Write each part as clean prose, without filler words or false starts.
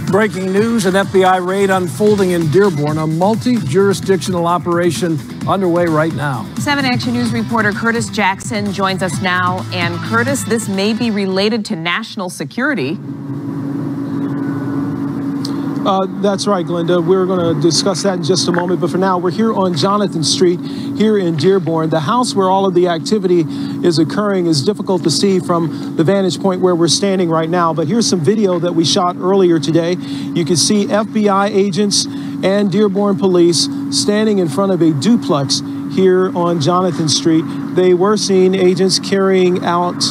Breaking news, an FBI raid unfolding in Dearborn, a multi-jurisdictional operation underway right now. 7 Action News reporter Curtis Jackson joins us now. And Curtis, this may be related to national security. That's right, Glenda. We're going to discuss that in just a moment. But for now, we're here on Jonathan Street here in Dearborn. The house where all of the activity is occurring is difficult to see from the vantage point where we're standing right now. But here's some video that we shot earlier today. You can see FBI agents and Dearborn police standing in front of a duplex here on Jonathan Street. They were seen agents carrying out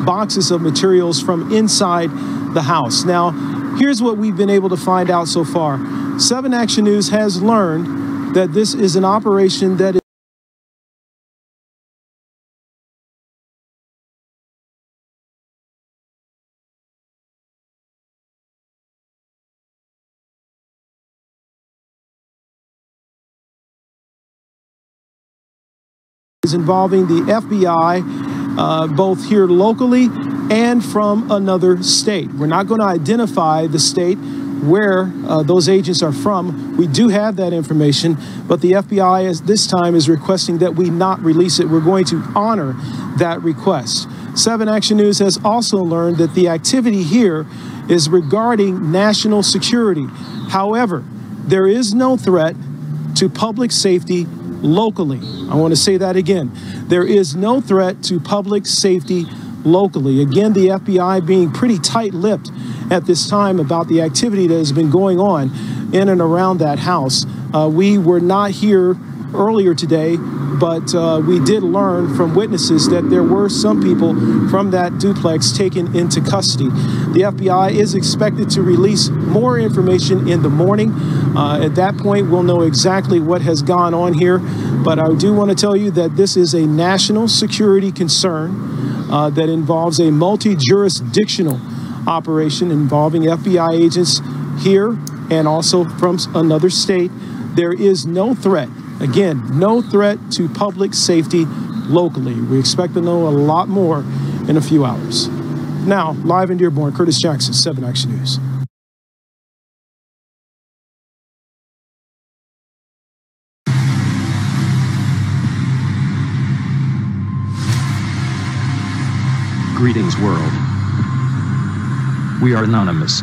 boxes of materials from inside the house. Now, here's what we've been able to find out so far. 7 Action News has learned that this is an operation that is involving the FBI, both here locally and from another state. We're not going to identify the state where those agents are from. We do have that information, but the FBI this time is requesting that we not release it. We're going to honor that request. 7 Action News has also learned that the activity here is regarding national security. However, there is no threat to public safety locally. I want to say that again. There is no threat to public safety locally. Again, the FBI being pretty tight-lipped at this time about the activity that has been going on in and around that house. We were not here earlier today, but we did learn from witnesses that there were some people from that duplex taken into custody. The FBI is expected to release more information in the morning. At that point, we'll know exactly what has gone on here. But I do want to tell you that this is a national security concern that involves a multi-jurisdictional operation involving FBI agents here and also from another state. There is no threat, again, no threat to public safety locally. We expect to know a lot more in a few hours. Now, live in Dearborn, Curtis Jackson, 7 Action News. Greetings, world. We are anonymous.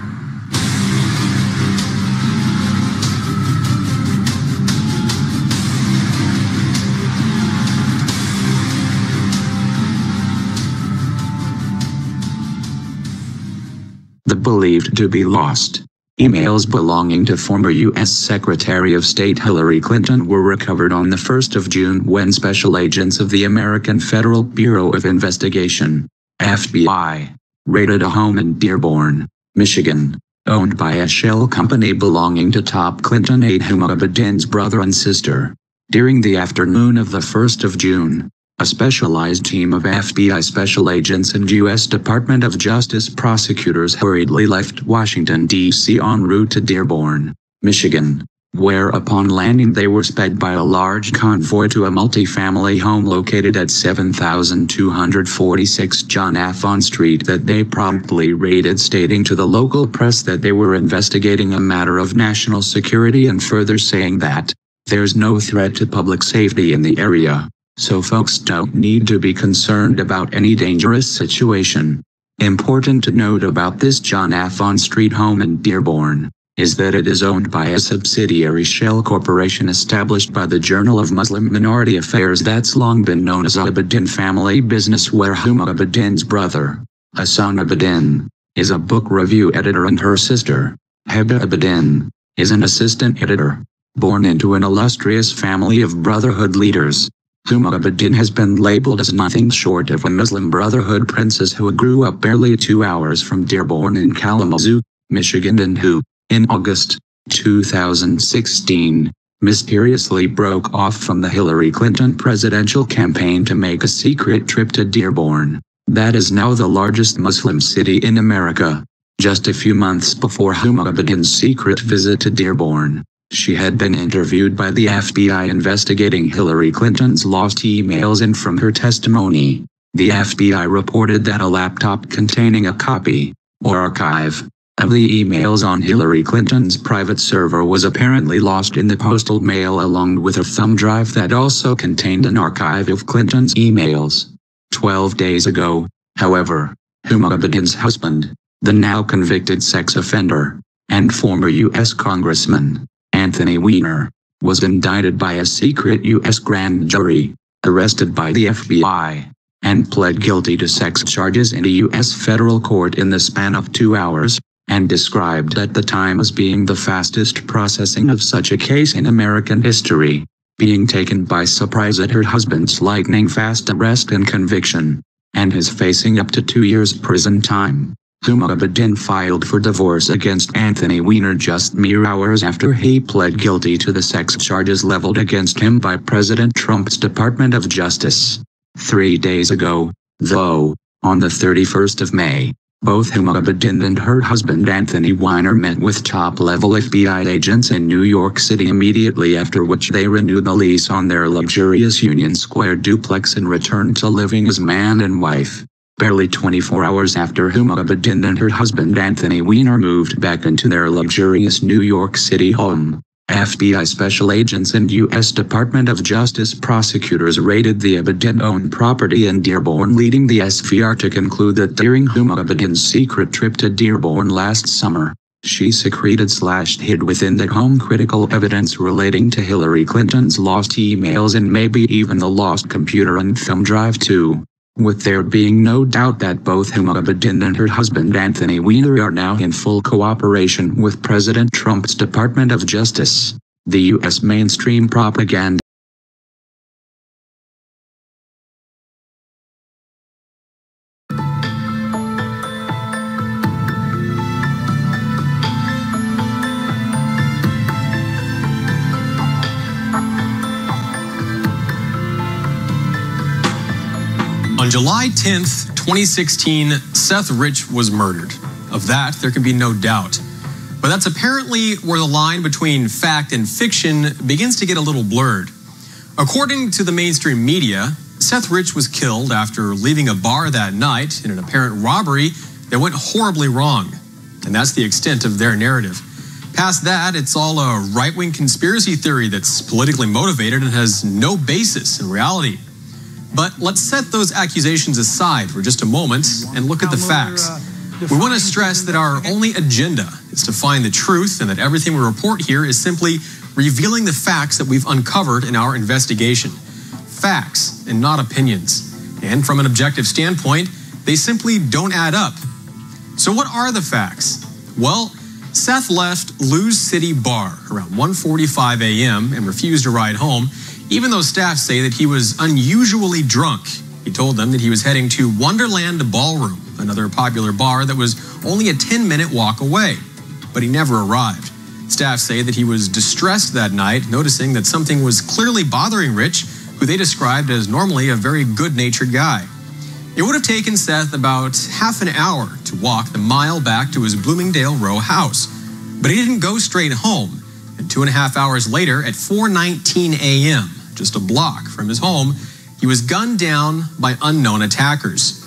The believed to be lost emails belonging to former U.S. Secretary of State Hillary Clinton were recovered on the 1st of June when special agents of the American Federal Bureau of Investigation, FBI, raided a home in Dearborn, Michigan, owned by a shell company belonging to top Clinton aide Huma Abedin's brother and sister. During the afternoon of the 1st of June, a specialized team of FBI special agents and U.S. Department of Justice prosecutors hurriedly left Washington, D.C. en route to Dearborn, Michigan, where upon landing they were sped by a large convoy to a multi-family home located at 7246 John Awan Street that they promptly raided, stating to the local press that they were investigating a matter of national security and further saying that there's no threat to public safety in the area, so folks don't need to be concerned about any dangerous situation. Important to note about this John Awan Street home in Dearborn is that it is owned by a subsidiary shell corporation established by the Journal of Muslim Minority Affairs that's long been known as Abedin Family Business, where Huma Abedin's brother, Awan Abedin, is a book review editor and her sister, Webb Bilderberg, is an assistant editor. Born into an illustrious family of Brotherhood leaders, Huma Abedin has been labeled as nothing short of a Muslim Brotherhood princess who grew up barely 2 hours from Dearborn in Kalamazoo, Michigan, and who, in August 2016, mysteriously broke off from the Hillary Clinton presidential campaign to make a secret trip to Dearborn. That is now the largest Muslim city in America. Just a few months before Huma Abedin's secret visit to Dearborn, she had been interviewed by the FBI investigating Hillary Clinton's lost emails, and from her testimony, the FBI reported that a laptop containing a copy, or archive, of the emails on Hillary Clinton's private server was apparently lost in the postal mail along with a thumb drive that also contained an archive of Clinton's emails. 12 days ago, however, Huma Abedin's husband, the now convicted sex offender, and former U.S. Congressman, Anthony Weiner, was indicted by a secret U.S. grand jury, arrested by the FBI, and pled guilty to sex charges in a U.S. federal court in the span of 2 hours, and described at the time as being the fastest processing of such a case in American history, being taken by surprise at her husband's lightning-fast arrest and conviction, and is facing up to 2 years prison time. Huma Abedin filed for divorce against Anthony Weiner just mere hours after he pled guilty to the sex charges leveled against him by President Trump's Department of Justice. 3 days ago, though, on the 31st of May, both Huma Abedin and her husband Anthony Weiner met with top-level FBI agents in New York City immediately after which they renewed the lease on their luxurious Union Square duplex and returned to living as man and wife. Barely 24 hours after Huma Abedin and her husband Anthony Weiner moved back into their luxurious New York City home, FBI special agents and U.S. Department of Justice prosecutors raided the Abedin-owned property in Dearborn, leading the SVR to conclude that during Huma Abedin's secret trip to Dearborn last summer, she secreted/hid within the home critical evidence relating to Hillary Clinton's lost emails and maybe even the lost computer and thumb drive too. With there being no doubt that both Huma Abedin and her husband Anthony Weiner are now in full cooperation with President Trump's Department of Justice, the U.S. mainstream propaganda On July 10th, 2016, Seth Rich was murdered. Of that, there can be no doubt. But that's apparently where the line between fact and fiction begins to get a little blurred. According to the mainstream media, Seth Rich was killed after leaving a bar that night in an apparent robbery that went horribly wrong. And that's the extent of their narrative. Past that, it's all a right-wing conspiracy theory that's politically motivated and has no basis in reality. But let's set those accusations aside for just a moment and look at the facts. We want to stress that our only agenda is to find the truth and that everything we report here is simply revealing the facts that we've uncovered in our investigation. Facts and not opinions. And from an objective standpoint, they simply don't add up. So what are the facts? Well, Seth left Lou's City Bar around 1:45 a.m. and refused to ride home, even though staff say that he was unusually drunk. He told them that he was heading to Wonderland Ballroom, another popular bar that was only a 10-minute walk away. But he never arrived. Staff say that he was distressed that night, noticing that something was clearly bothering Rich, who they described as normally a very good-natured guy. It would have taken Seth about half an hour to walk the mile back to his Bloomingdale Row house. But he didn't go straight home. And 2.5 hours later, at 4:19 a.m., just a block from his home, he was gunned down by unknown attackers.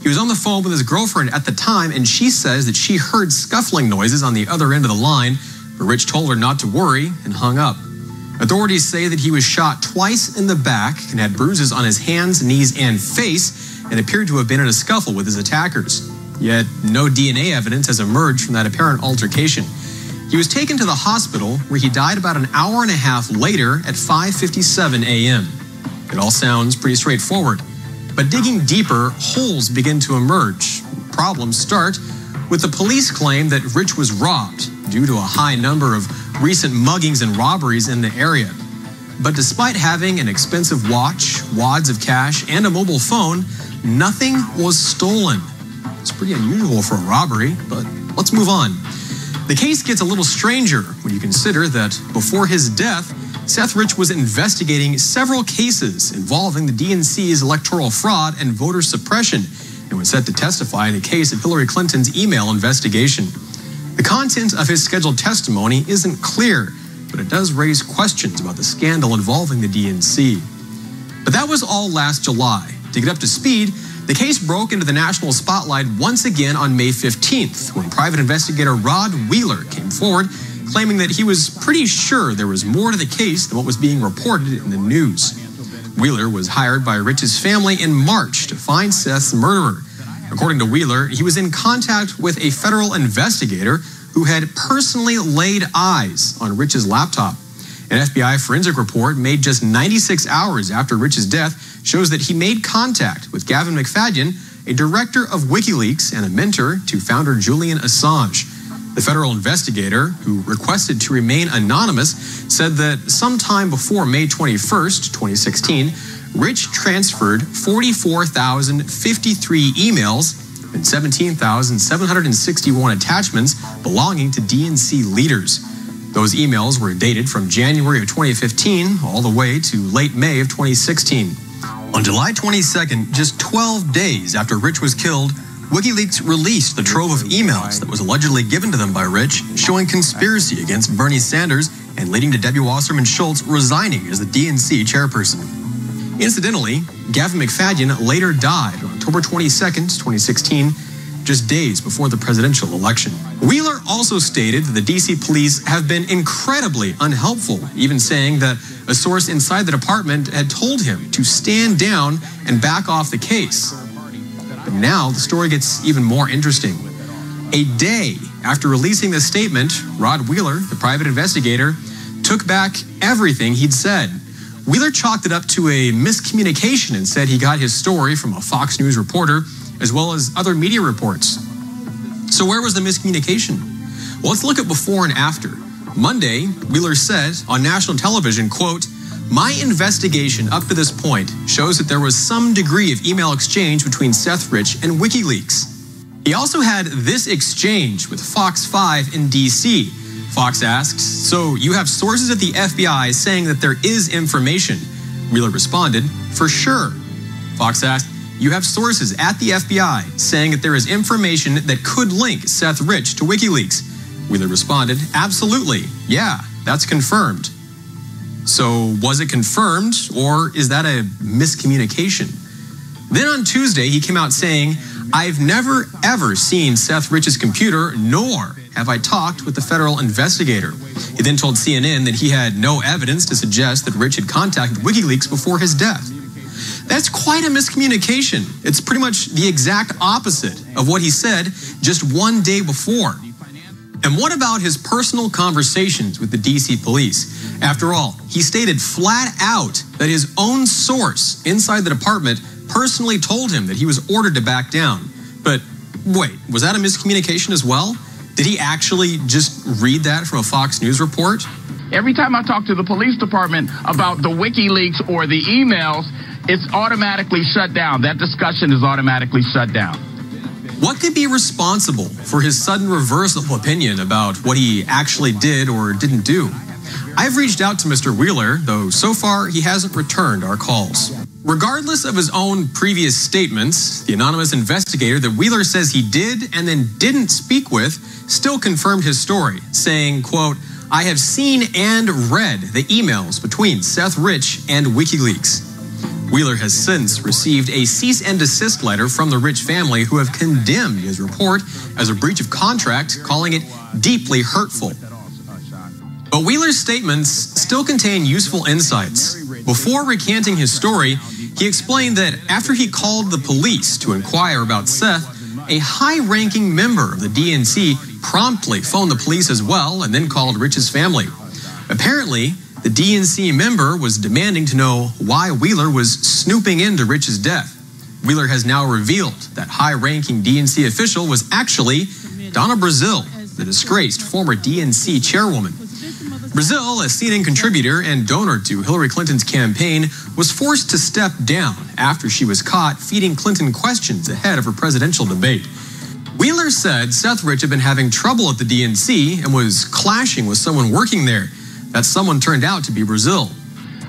He was on the phone with his girlfriend at the time, and she says that she heard scuffling noises on the other end of the line, but Rich told her not to worry and hung up. Authorities say that he was shot twice in the back and had bruises on his hands, knees, and face, and appeared to have been in a scuffle with his attackers. Yet no DNA evidence has emerged from that apparent altercation. He was taken to the hospital, where he died about an hour and a half later at 5:57 a.m. It all sounds pretty straightforward. But digging deeper, holes begin to emerge. Problems start with the police claim that Rich was robbed due to a high number of recent muggings and robberies in the area. But despite having an expensive watch, wads of cash, and a mobile phone, nothing was stolen. It's pretty unusual for a robbery, but let's move on. The case gets a little stranger when you consider that before his death, Seth Rich was investigating several cases involving the DNC's electoral fraud and voter suppression, and was set to testify in the case of Hillary Clinton's email investigation. The content of his scheduled testimony isn't clear, but it does raise questions about the scandal involving the DNC. But that was all last July. To get up to speed, The case broke into the national spotlight once again on May 15th, when private investigator Rod Wheeler came forward, claiming that he was pretty sure there was more to the case than what was being reported in the news. Wheeler was hired by Rich's family in March to find Seth's murderer. According to Wheeler, he was in contact with a federal investigator who had personally laid eyes on Rich's laptop. An FBI forensic report made just 96 hours after Rich's death shows that he made contact with Gavin McFadden, a director of WikiLeaks and a mentor to founder Julian Assange. The federal investigator, who requested to remain anonymous, said that sometime before May 21st, 2016, Rich transferred 44,053 emails and 17,761 attachments belonging to DNC leaders. Those emails were dated from January of 2015 all the way to late May of 2016. On July 22nd, just 12 days after Rich was killed, WikiLeaks released the trove of emails that was allegedly given to them by Rich, showing conspiracy against Bernie Sanders and leading to Debbie Wasserman Schultz resigning as the DNC chairperson. Incidentally, Gavin McFadden later died on October 22nd, 2016, just days before the presidential election. Wheeler also stated that the DC police have been incredibly unhelpful, even saying that a source inside the department had told him to stand down and back off the case. But now the story gets even more interesting. A day after releasing this statement, Rod Wheeler, the private investigator, took back everything he'd said. Wheeler chalked it up to a miscommunication and said he got his story from a Fox News reporter as well as other media reports. So where was the miscommunication? Well, let's look at before and after. Monday, Wheeler said on national television, quote, "My investigation up to this point shows that there was some degree of email exchange between Seth Rich and WikiLeaks." He also had this exchange with Fox 5 in DC. Fox asked, "So you have sources at the FBI saying that there is information?" Wheeler responded, "For sure." Fox asked, "You have sources at the FBI saying that there is information that could link Seth Rich to WikiLeaks?" Wheeler responded, "Absolutely. Yeah, that's confirmed." So was it confirmed, or is that a miscommunication? Then on Tuesday, he came out saying, "I've never ever seen Seth Rich's computer, nor have I talked with the federal investigator." He then told CNN that he had no evidence to suggest that Rich had contacted WikiLeaks before his death. That's quite a miscommunication. It's pretty much the exact opposite of what he said just one day before. And what about his personal conversations with the DC police? After all, he stated flat out that his own source inside the department personally told him that he was ordered to back down. But wait, was that a miscommunication as well? Did he actually just read that from a Fox News report? Every time I talk to the police department about the WikiLeaks or the emails, it's automatically shut down. That discussion is automatically shut down. What could be responsible for his sudden reversal of opinion about what he actually did or didn't do? I've reached out to Mr. Wheeler, though so far he hasn't returned our calls. Regardless of his own previous statements, the anonymous investigator that Wheeler says he did and then didn't speak with still confirmed his story, saying, quote, "I have seen and read the emails between Seth Rich and WikiLeaks." Wheeler has since received a cease and desist letter from the Rich family, who have condemned his report as a breach of contract, calling it deeply hurtful. But Wheeler's statements still contain useful insights. Before recanting his story, he explained that after he called the police to inquire about Seth, a high-ranking member of the DNC promptly phoned the police as well and then called Rich's family. Apparently, the DNC member was demanding to know why Wheeler was snooping into Rich's death. Wheeler has now revealed that high-ranking DNC official was actually Donna Brazile, the disgraced former DNC chairwoman. Brazile, a CNN contributor and donor to Hillary Clinton's campaign, was forced to step down after she was caught feeding Clinton questions ahead of her presidential debate. Wheeler said Seth Rich had been having trouble at the DNC and was clashing with someone working there. That someone turned out to be Brazile.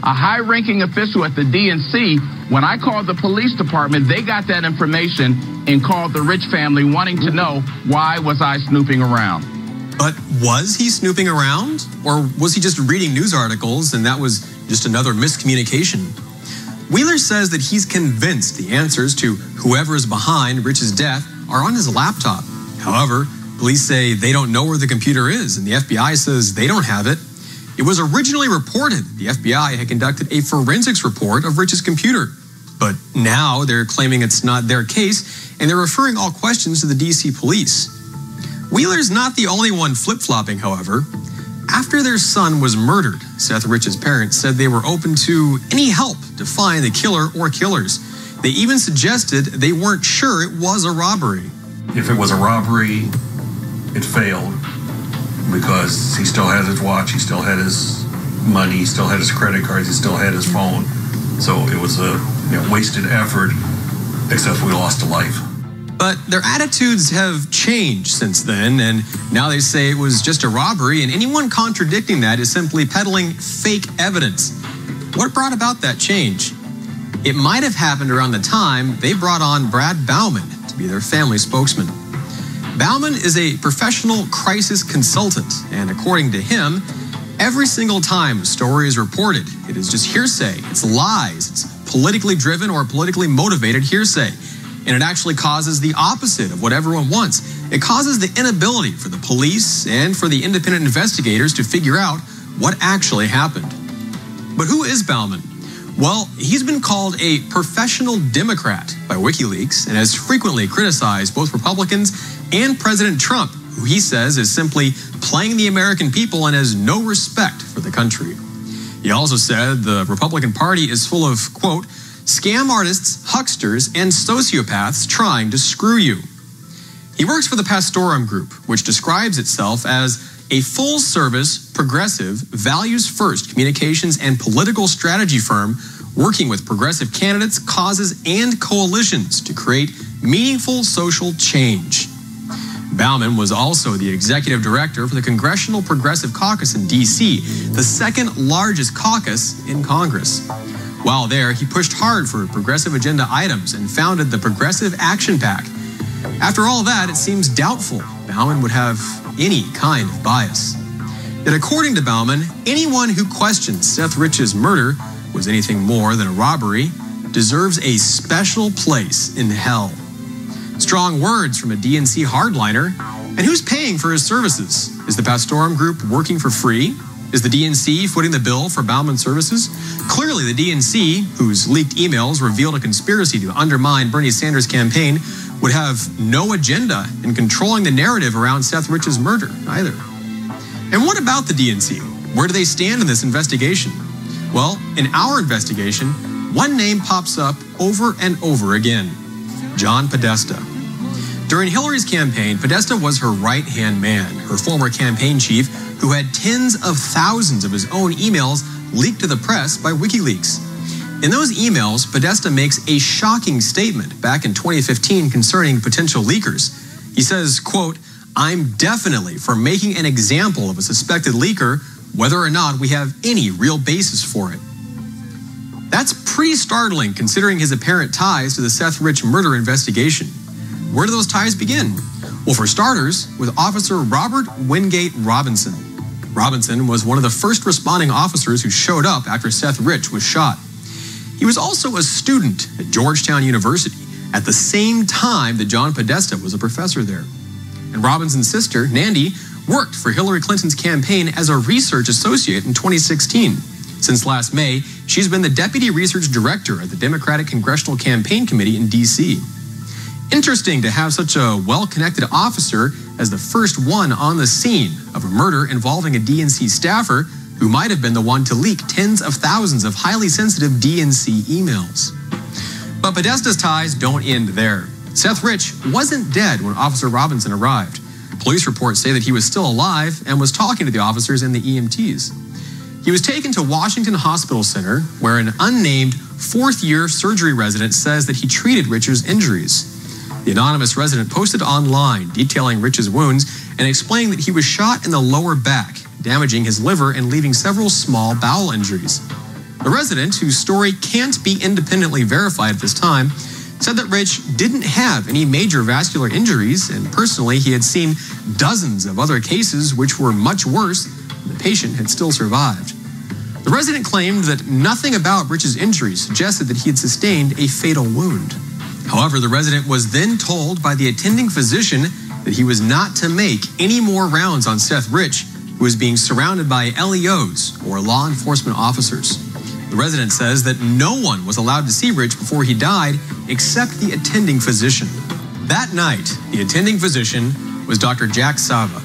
A high-ranking official at the DNC, when I called the police department, they got that information and called the Rich family wanting to know why was I snooping around. But was he snooping around? Or was he just reading news articles and that was just another miscommunication? Wheeler says that he's convinced the answers to whoever is behind Rich's death are on his laptop. However, police say they don't know where the computer is, and the FBI says they don't have it. It was originally reported the FBI had conducted a forensics report of Rich's computer, but now they're claiming it's not their case, and they're referring all questions to the DC police. Wheeler's not the only one flip-flopping, however. After their son was murdered, Seth Rich's parents said they were open to any help to find the killer or killers. They even suggested they weren't sure it was a robbery. If it was a robbery, it failed because he still has his watch, he still had his money, he still had his credit cards, he still had his phone. So it was a wasted effort, except we lost a life. But their attitudes have changed since then, and now they say it was just a robbery, and anyone contradicting that is simply peddling fake evidence. What brought about that change? It might have happened around the time they brought on Brad Bauman to be their family spokesman. Bauman is a professional crisis consultant, and according to him, every single time a story is reported, it is just hearsay, it's lies, it's politically driven or politically motivated hearsay. And it actually causes the opposite of what everyone wants. It causes the inability for the police and for the independent investigators to figure out what actually happened. But who is Bauman? Well, he's been called a professional Democrat by WikiLeaks and has frequently criticized both Republicans and President Trump, who he says is simply playing the American people and has no respect for the country. He also said the Republican Party is full of, quote, scam artists, hucksters, and sociopaths trying to screw you. He works for the Pastorum Group, which describes itself as a full-service, progressive, values-first communications and political strategy firm working with progressive candidates, causes, and coalitions to create meaningful social change. Bauman was also the executive director for the Congressional Progressive Caucus in D.C., the second largest caucus in Congress. While there, he pushed hard for progressive agenda items and founded the Progressive Action PAC. After all that, it seems doubtful Bauman would have any kind of bias. Yet according to Bauman, anyone who questions Seth Rich's murder was anything more than a robbery deserves a special place in hell. Strong words from a DNC hardliner. And who's paying for his services? Is the Pastorum Group working for free? Is the DNC footing the bill for Bauman's services? Clearly, the DNC, whose leaked emails revealed a conspiracy to undermine Bernie Sanders' campaign, would have no agenda in controlling the narrative around Seth Rich's murder, either. And what about the DNC? Where do they stand in this investigation? Well, in our investigation, one name pops up over and over again: John Podesta. During Hillary's campaign, Podesta was her right-hand man, her former campaign chief, who had tens of thousands of his own emails leaked to the press by WikiLeaks. In those emails, Podesta makes a shocking statement back in 2015 concerning potential leakers. He says, quote, "I'm definitely for making an example of a suspected leaker, whether or not we have any real basis for it." That's pretty startling considering his apparent ties to the Seth Rich murder investigation. Where do those ties begin? Well, for starters, with Officer Robert Wingate Robinson. Robinson was one of the first responding officers who showed up after Seth Rich was shot. He was also a student at Georgetown University at the same time that John Podesta was a professor there. And Robinson's sister, Nandy, worked for Hillary Clinton's campaign as a research associate in 2016. Since last May, she's been the deputy research director at the Democratic Congressional Campaign Committee in D.C. Interesting to have such a well-connected officer as the first one on the scene of a murder involving a DNC staffer who might have been the one to leak tens of thousands of highly sensitive DNC emails. But Podesta's ties don't end there. Seth Rich wasn't dead when Officer Robinson arrived. Police reports say that he was still alive and was talking to the officers and the EMTs. He was taken to Washington Hospital Center, where an unnamed fourth-year surgery resident says that he treated Rich's injuries. The anonymous resident posted online detailing Rich's wounds and explaining that he was shot in the lower back, damaging his liver and leaving several small bowel injuries. The resident, whose story can't be independently verified at this time, said that Rich didn't have any major vascular injuries, and personally he had seen dozens of other cases which were much worse, and the patient had still survived. The resident claimed that nothing about Rich's injuries suggested that he had sustained a fatal wound. However, the resident was then told by the attending physician that he was not to make any more rounds on Seth Rich, who was being surrounded by LEOs, or law enforcement officers. The resident says that no one was allowed to see Rich before he died except the attending physician. That night, the attending physician was Dr. Jack Sava.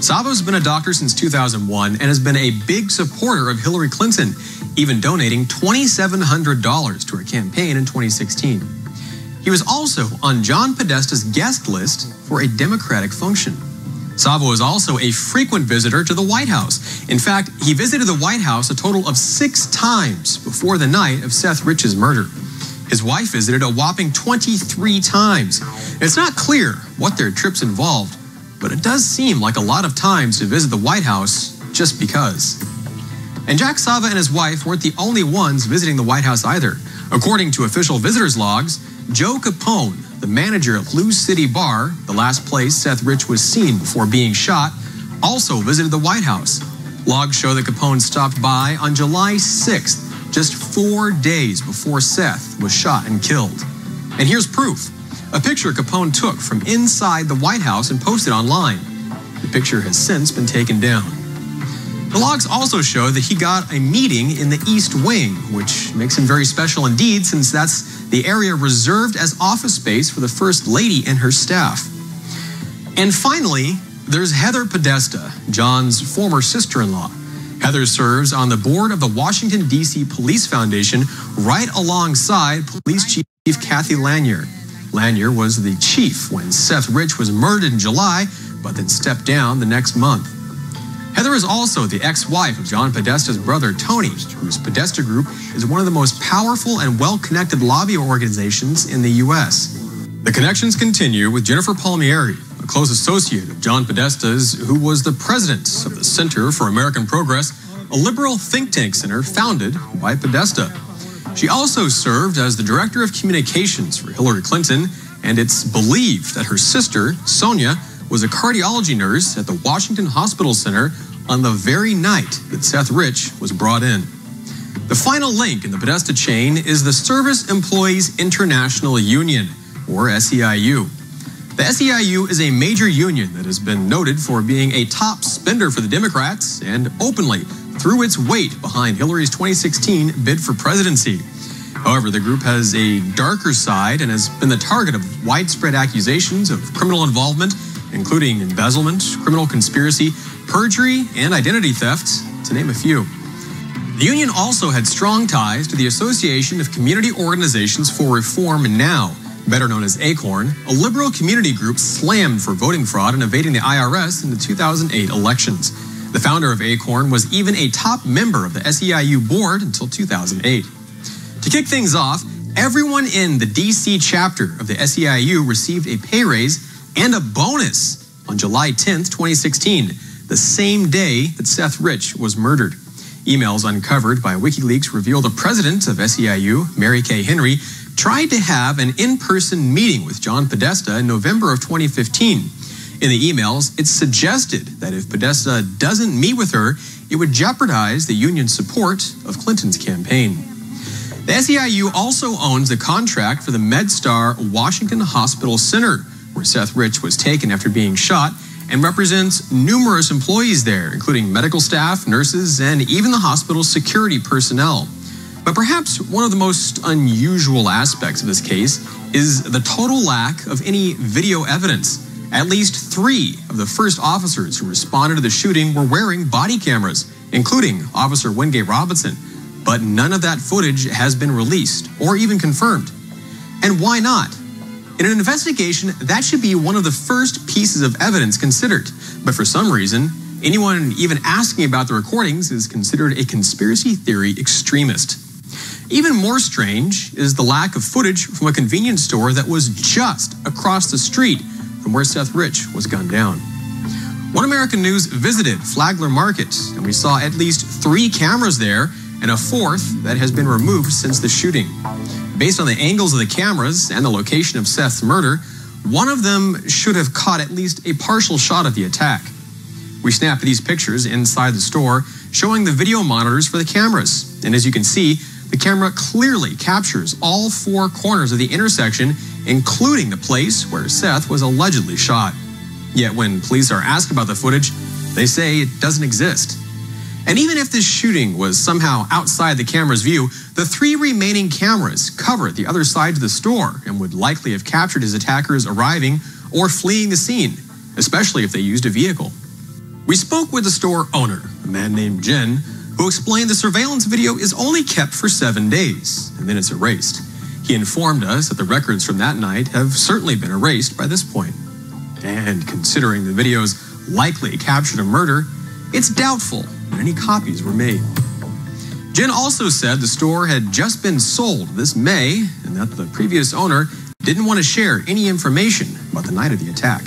Sava's been a doctor since 2001 and has been a big supporter of Hillary Clinton, even donating $2,700 to her campaign in 2016. He was also on John Podesta's guest list for a Democratic function. Sava was also a frequent visitor to the White House. In fact, he visited the White House a total of 6 times before the night of Seth Rich's murder. His wife visited a whopping 23 times. It's not clear what their trips involved, but it does seem like a lot of times to visit the White House just because. And Jack Sava and his wife weren't the only ones visiting the White House either. According to official visitors' logs, Joe Capone, the manager at Lou's City Bar, the last place Seth Rich was seen before being shot, also visited the White House. Logs show that Capone stopped by on July 6th, just 4 days before Seth was shot and killed. And here's proof. A picture Capone took from inside the White House and posted online. The picture has since been taken down. The logs also show that he got a meeting in the East Wing, which makes him very special indeed, since that's the area reserved as office space for the First Lady and her staff. And finally, there's Heather Podesta, John's former sister-in-law. Heather serves on the board of the Washington, D.C. Police Foundation, right alongside Police Chief Kathy Lanier. Lanier was the chief when Seth Rich was murdered in July, but then stepped down the next month. Heather is also the ex-wife of John Podesta's brother, Tony, whose Podesta Group is one of the most powerful and well-connected lobby organizations in the U.S. The connections continue with Jennifer Palmieri, a close associate of John Podesta's, who was the president of the Center for American Progress, a liberal think tank center founded by Podesta. She also served as the director of communications for Hillary Clinton, and it's believed that her sister, Sonia, was a cardiology nurse at the Washington Hospital Center on the very night that Seth Rich was brought in. The final link in the Podesta chain is the Service Employees International Union, or SEIU. The SEIU is a major union that has been noted for being a top spender for the Democrats and openly threw its weight behind Hillary's 2016 bid for presidency. However, the group has a darker side and has been the target of widespread accusations of criminal involvement, including embezzlement, criminal conspiracy, perjury, and identity theft, to name a few. The union also had strong ties to the Association of Community Organizations for Reform Now, better known as ACORN, a liberal community group slammed for voting fraud and evading the IRS in the 2008 elections. The founder of ACORN was even a top member of the SEIU board until 2008. To kick things off, everyone in the DC chapter of the SEIU received a pay raise and a bonus on July 10th, 2016, the same day that Seth Rich was murdered. Emails uncovered by WikiLeaks reveal the president of SEIU, Mary Kay Henry, tried to have an in-person meeting with John Podesta in November of 2015. In the emails, it suggested that if Podesta doesn't meet with her, it would jeopardize the union's support of Clinton's campaign. The SEIU also owns the contract for the MedStar Washington Hospital Center, where Seth Rich was taken after being shot, and represents numerous employees there, including medical staff, nurses, and even the hospital's security personnel. But perhaps one of the most unusual aspects of this case is the total lack of any video evidence. At least 3 of the first officers who responded to the shooting were wearing body cameras, including Officer Wingate Robinson, but none of that footage has been released or even confirmed. And why not? In an investigation, that should be one of the first pieces of evidence considered. But for some reason, anyone even asking about the recordings is considered a conspiracy theory extremist. Even more strange is the lack of footage from a convenience store that was just across the street from where Seth Rich was gunned down. One American News visited Flagler Market, and we saw at least 3 cameras there and a 4th that has been removed since the shooting. Based on the angles of the cameras and the location of Seth's murder, one of them should have caught at least a partial shot of the attack. We snapped these pictures inside the store showing the video monitors for the cameras. And as you can see, the camera clearly captures all four corners of the intersection, including the place where Seth was allegedly shot. Yet when police are asked about the footage, they say it doesn't exist. And even if this shooting was somehow outside the camera's view, the three remaining cameras cover the other side of the store and would likely have captured his attackers arriving or fleeing the scene, especially if they used a vehicle. We spoke with the store owner, a man named Jen, who explained the surveillance video is only kept for 7 days, and then it's erased. He informed us that the records from that night have certainly been erased by this point. And considering the videos likely captured a murder, it's doubtful that any copies were made. Jen also said the store had just been sold this May and that the previous owner didn't want to share any information about the night of the attack.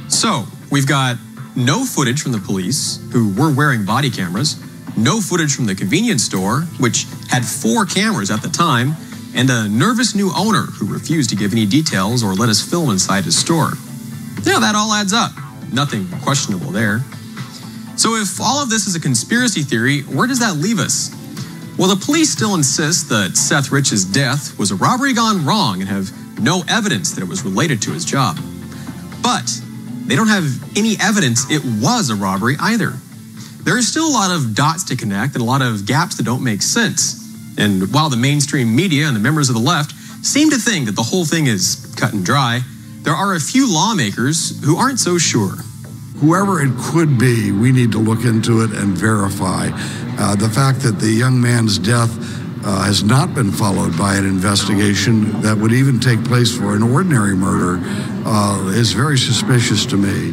So we've got no footage from the police, who were wearing body cameras, no footage from the convenience store, which had 4 cameras at the time, and a nervous new owner who refused to give any details or let us film inside his store. Yeah, that all adds up. Nothing questionable there. So if all of this is a conspiracy theory, where does that leave us? Well, the police still insist that Seth Rich's death was a robbery gone wrong and have no evidence that it was related to his job. But they don't have any evidence it was a robbery either. There is still a lot of dots to connect and a lot of gaps that don't make sense. And while the mainstream media and the members of the left seem to think that the whole thing is cut and dry, there are a few lawmakers who aren't so sure. Whoever it could be, we need to look into it and verify. The fact that the young man's death has not been followed by an investigation that would even take place for an ordinary murder is very suspicious to me.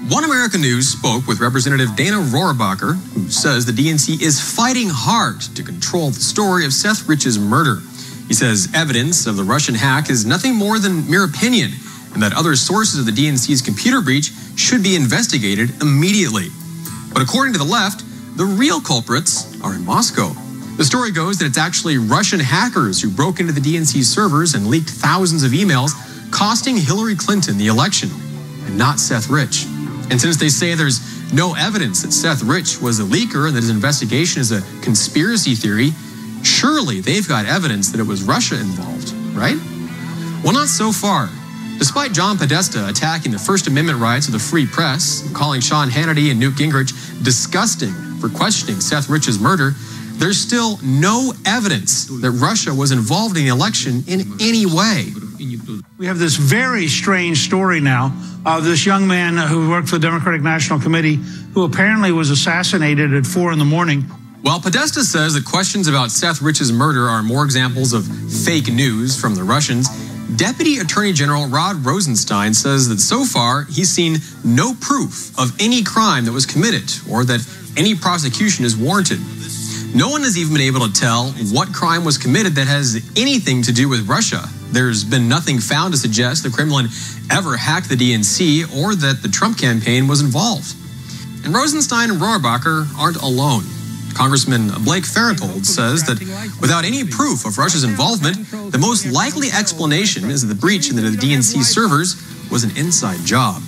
One American News spoke with Representative Dana Rohrabacher, who says the DNC is fighting hard to control the story of Seth Rich's murder. He says evidence of the Russian hack is nothing more than mere opinion, and that other sources of the DNC's computer breach should be investigated immediately. But according to the left, the real culprits are in Moscow. The story goes that it's actually Russian hackers who broke into the DNC servers and leaked thousands of emails, costing Hillary Clinton the election, and not Seth Rich. And since they say there's no evidence that Seth Rich was a leaker and that his investigation is a conspiracy theory, surely they've got evidence that it was Russia involved, right? Well, not so far. Despite John Podesta attacking the First Amendment rights of the free press, calling Sean Hannity and Newt Gingrich disgusting for questioning Seth Rich's murder, there's still no evidence that Russia was involved in the election in any way. We have this very strange story now of this young man who worked for the Democratic National Committee who apparently was assassinated at 4 in the morning. While Podesta says that questions about Seth Rich's murder are more examples of fake news from the Russians, Deputy Attorney General Rod Rosenstein says that so far he's seen no proof of any crime that was committed or that any prosecution is warranted. No one has even been able to tell what crime was committed that has anything to do with Russia. There's been nothing found to suggest the Kremlin ever hacked the DNC or that the Trump campaign was involved. And Rosenstein and Rohrabacher aren't alone. Congressman Blake Farenthold says that without any proof of Russia's involvement, the most likely explanation is that the breach into the DNC servers was an inside job.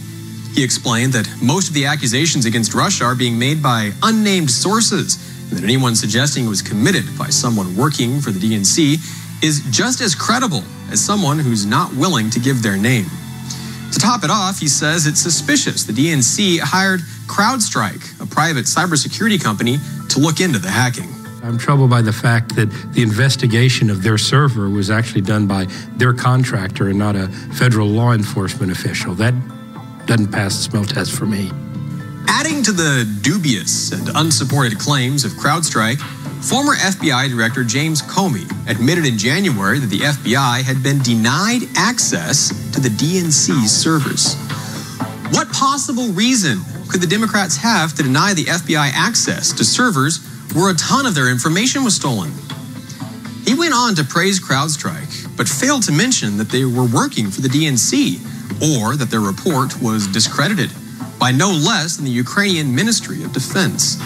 He explained that most of the accusations against Russia are being made by unnamed sources, and that anyone suggesting it was committed by someone working for the DNC is just as credible as someone who's not willing to give their name. To top it off, he says it's suspicious the DNC hired CrowdStrike, a private cybersecurity company, to look into the hacking. I'm troubled by the fact that the investigation of their server was actually done by their contractor and not a federal law enforcement official. That doesn't pass the smell test for me. Adding to the dubious and unsupported claims of CrowdStrike, former FBI Director James Comey admitted in January that the FBI had been denied access to the DNC servers. What possible reason could the Democrats have to deny the FBI access to servers where a ton of their information was stolen? He went on to praise CrowdStrike, but failed to mention that they were working for the DNC or that their report was discredited by no less than the Ukrainian Ministry of Defense.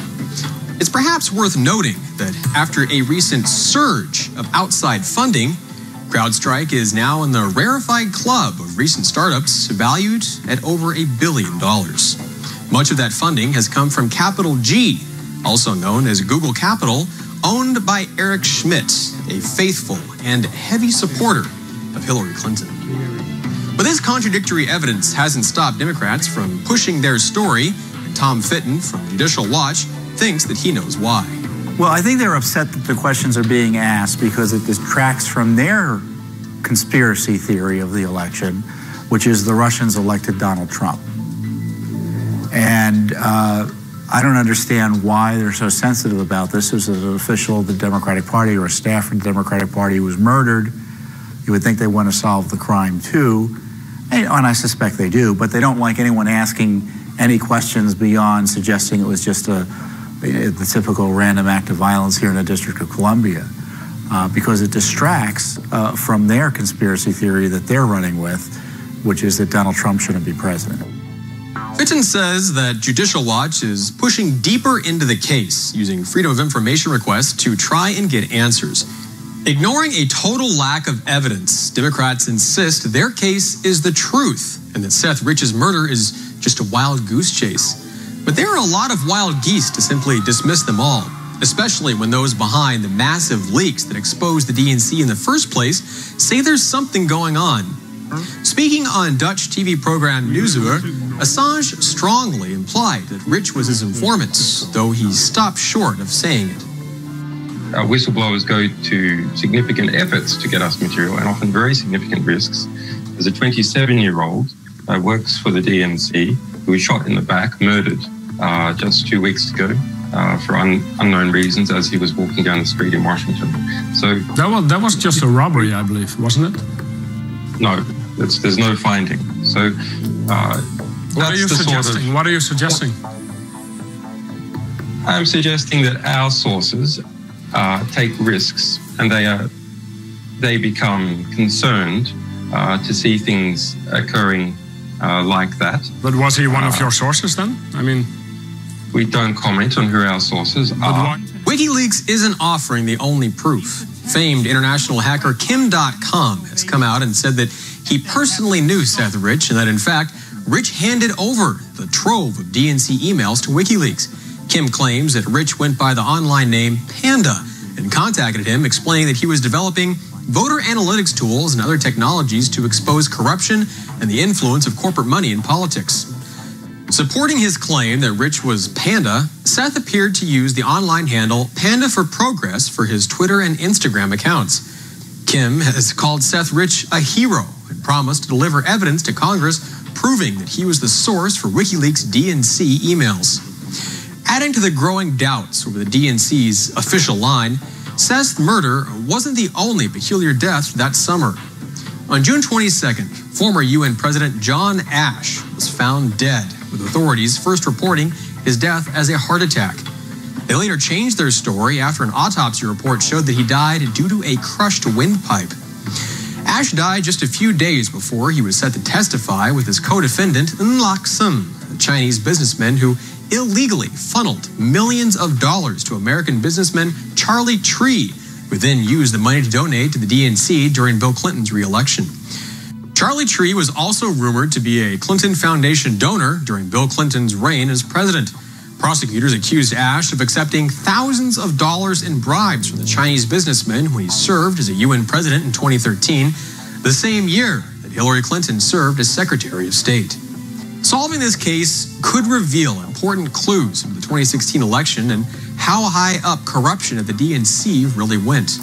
It's perhaps worth noting that after a recent surge of outside funding, CrowdStrike is now in the rarefied club of recent startups valued at over $1 billion. Much of that funding has come from Capital G, also known as Google Capital, owned by Eric Schmidt, a faithful and heavy supporter of Hillary Clinton. But this contradictory evidence hasn't stopped Democrats from pushing their story, and Tom Fitton from Judicial Watch thinks that he knows why. Well, I think they're upset that the questions are being asked because it distracts from their conspiracy theory of the election, which is the Russians elected Donald Trump. And I don't understand why they're so sensitive about this. As an official of the Democratic Party or a staffer of the Democratic Party who was murdered, you would think they want to solve the crime too. And I suspect they do, but they don't like anyone asking any questions beyond suggesting it was just the typical random act of violence here in the District of Columbia, because it distracts from their conspiracy theory that they're running with, which is that Donald Trump shouldn't be president. Fitton says that Judicial Watch is pushing deeper into the case, using Freedom of Information requests to try and get answers. Ignoring a total lack of evidence, Democrats insist their case is the truth and that Seth Rich's murder is just a wild goose chase. But there are a lot of wild geese to simply dismiss them all, especially when those behind the massive leaks that exposed the DNC in the first place say there's something going on. Speaking on Dutch TV program Nieuwsuur, Assange strongly implied that Rich was his informant, though he stopped short of saying it. Whistleblowers go to significant efforts to get us material and often very significant risks. As a 27-year-old works for the DNC, who was shot in the back, murdered just 2 weeks ago for unknown reasons as he was walking down the street in Washington. So that was just a robbery, I believe, wasn't it? No, there's no finding. So what are you suggesting? What are you suggesting? I'm suggesting that our sources take risks, and they become concerned to see things occurring like that. But was he one of your sources then? I mean, we don't comment on who our sources are. WikiLeaks isn't offering the only proof. Famed international hacker Kim.com has come out and said that he personally knew Seth Rich and that, in fact, Rich handed over the trove of DNC emails to WikiLeaks. Kim claims that Rich went by the online name Panda and contacted him explaining that he was developing voter analytics tools and other technologies to expose corruption and the influence of corporate money in politics. Supporting his claim that Rich was Panda, Seth appeared to use the online handle Panda for Progress for his Twitter and Instagram accounts. Kim has called Seth Rich a hero and promised to deliver evidence to Congress proving that he was the source for WikiLeaks' DNC emails. Adding to the growing doubts over the DNC's official line, Seth's murder wasn't the only peculiar death that summer. On June 22nd, former UN President John Ash was found dead, with authorities first reporting his death as a heart attack. They later changed their story after an autopsy report showed that he died due to a crushed windpipe. Ash died just a few days before he was set to testify with his co-defendant, Nlak Sim, a Chinese businessman who illegally funneled millions of dollars to American businessman Charlie Tree, who then used the money to donate to the DNC during Bill Clinton's re-election. Charlie Tree was also rumored to be a Clinton Foundation donor during Bill Clinton's reign as president. Prosecutors accused Ash of accepting thousands of dollars in bribes from the Chinese businessman when he served as a UN president in 2013, the same year that Hillary Clinton served as Secretary of State. Solving this case could reveal important clues from the 2016 election and how high up corruption at the DNC really went.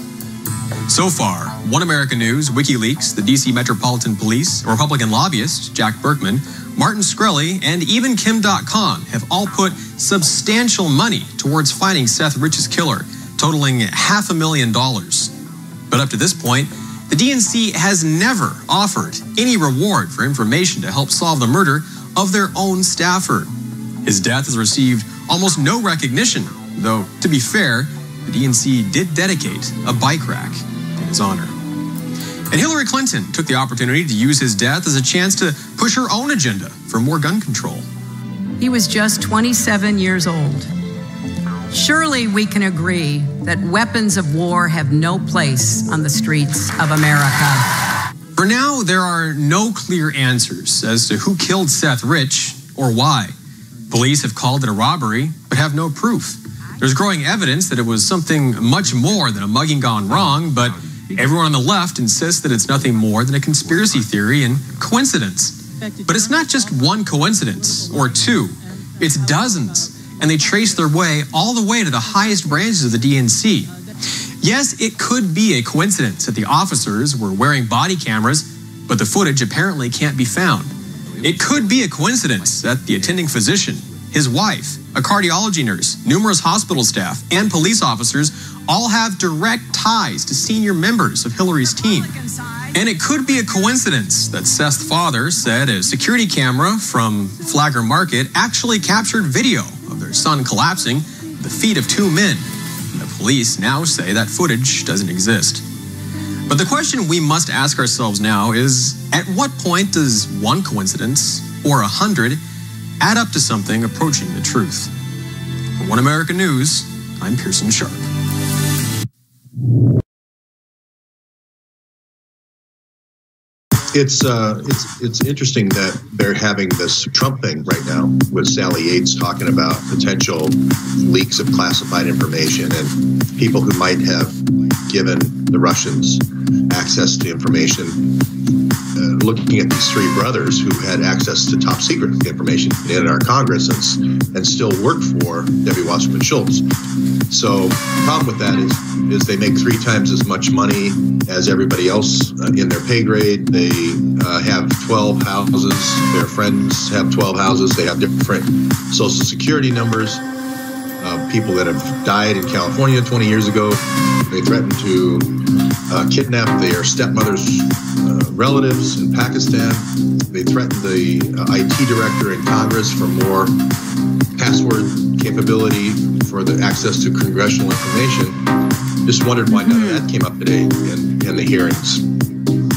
So far, One America News, WikiLeaks, the DC Metropolitan Police, a Republican lobbyist, Jack Berkman, Martin Shkreli, and even Kim.com have all put substantial money towards finding Seth Rich's killer, totaling $500,000. But up to this point, the DNC has never offered any reward for information to help solve the murder of their own staffer. His death has received almost no recognition, though, to be fair, the DNC did dedicate a bike rack in his honor. And Hillary Clinton took the opportunity to use his death as a chance to push her own agenda for more gun control. He was just 27 years old. Surely we can agree that weapons of war have no place on the streets of America. For now, there are no clear answers as to who killed Seth Rich or why. Police have called it a robbery, but have no proof. There's growing evidence that it was something much more than a mugging gone wrong, but everyone on the left insists that it's nothing more than a conspiracy theory and coincidence. But it's not just one coincidence or two, it's dozens, and they trace their way all the way to the highest branches of the DNC. Yes, it could be a coincidence that the officers were wearing body cameras, but the footage apparently can't be found. It could be a coincidence that the attending physician, his wife, a cardiology nurse, numerous hospital staff, and police officers all have direct ties to senior members of Hillary's team. And it could be a coincidence that Seth's father said a security camera from Flagler Market actually captured video of their son collapsing at the feet of two men. And the police now say that footage doesn't exist. But the question we must ask ourselves now is, at what point does one coincidence, or 100, add up to something approaching the truth? For One America News, I'm Pearson Sharp. It's interesting that they're having this Trump thing right now with Sally Yates talking about potential leaks of classified information and people who might have given the Russians access to information. Looking at these three brothers who had access to top secret information in our Congress and still work for Debbie Wasserman Schultz. So the problem with that is they make 3 times as much money as everybody else in their pay grade. They have 12 houses. Their friends have 12 houses. They have different Social Security numbers. People that have died in California 20 years ago, they threatened to kidnap their stepmother's relatives in Pakistan. They threatened the IT director in Congress for more password capability for the access to congressional information. Just wondered why none of that came up today in the hearings.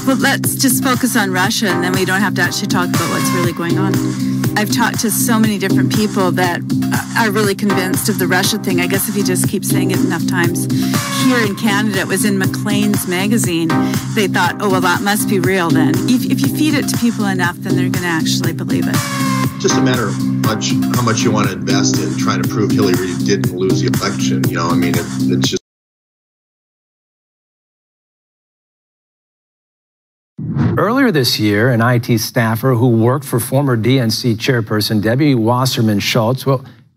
Well, let's just focus on Russia, and then we don't have to actually talk about what's really going on. I've talked to so many different people that are really convinced of the Russia thing. I guess if you just keep saying it enough times. Here in Canada, it was in Maclean's magazine. They thought, oh, well, that must be real then. If you feed it to people enough, then they're going to actually believe it. Just a matter of how much you want to invest in trying to prove Hillary didn't lose the election. You know, I mean, it's just. Earlier this year, an IT staffer who worked for former DNC chairperson Debbie Wasserman Schultz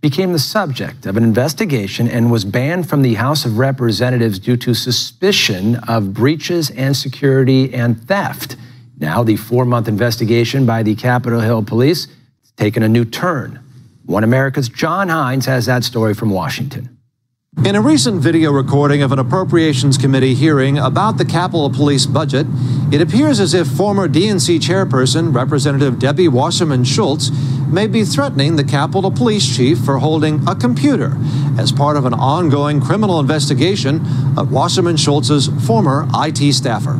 became the subject of an investigation and was banned from the House of Representatives due to suspicion of breaches and security and theft. Now, the 4-month investigation by the Capitol Hill Police has taken a new turn. One America's John Hines has that story from Washington. In a recent video recording of an Appropriations Committee hearing about the Capitol Police budget, it appears as if former DNC chairperson, Representative Debbie Wasserman Schultz, may be threatening the Capitol Police chief for holding a computer as part of an ongoing criminal investigation of Wasserman Schultz's former IT staffer.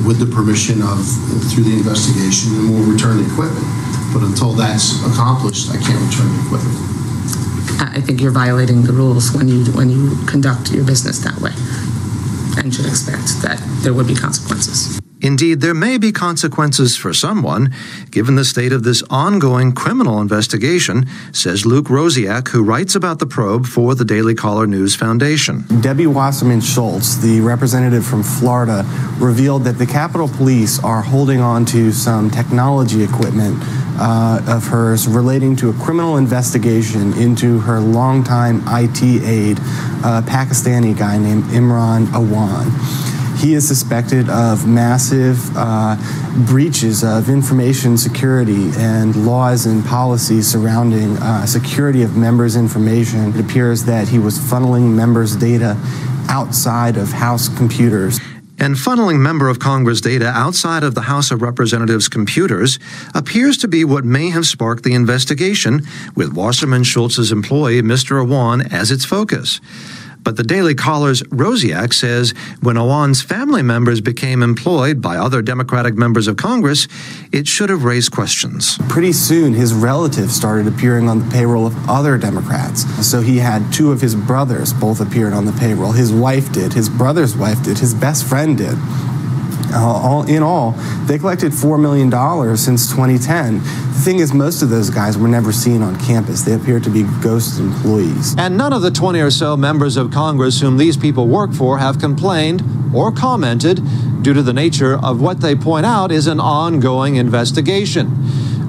With the permission through the investigation, and we'll return the equipment. But until that's accomplished, I can't return the equipment. I think you're violating the rules when you conduct your business that way, and should expect that there would be consequences. Indeed, there may be consequences for someone, given the state of this ongoing criminal investigation, says Luke Rosiak, who writes about the probe for the Daily Caller News Foundation. Debbie Wasserman Schultz, the representative from Florida, revealed that the Capitol Police are holding on to some technology equipment of hers relating to a criminal investigation into her longtime IT aide, a Pakistani guy named Imran Awan. He is suspected of massive breaches of information security and laws and policies surrounding security of members' information. It appears that he was funneling members' data outside of House computers. And funneling member of Congress data outside of the House of Representatives' computers appears to be what may have sparked the investigation, with Wasserman Schultz's employee, Mr. Awan, as its focus. But the Daily Caller's Rosiak says when Awan's family members became employed by other Democratic members of Congress, it should have raised questions. Pretty soon, his relatives started appearing on the payroll of other Democrats. So he had 2 of his brothers both appeared on the payroll. His wife did, his brother's wife did, his best friend did. In all, they collected $4 million since 2010. The thing is, most of those guys were never seen on campus. They appear to be ghost employees. And none of the 20 or so members of Congress whom these people work for have complained or commented due to the nature of what they point out is an ongoing investigation.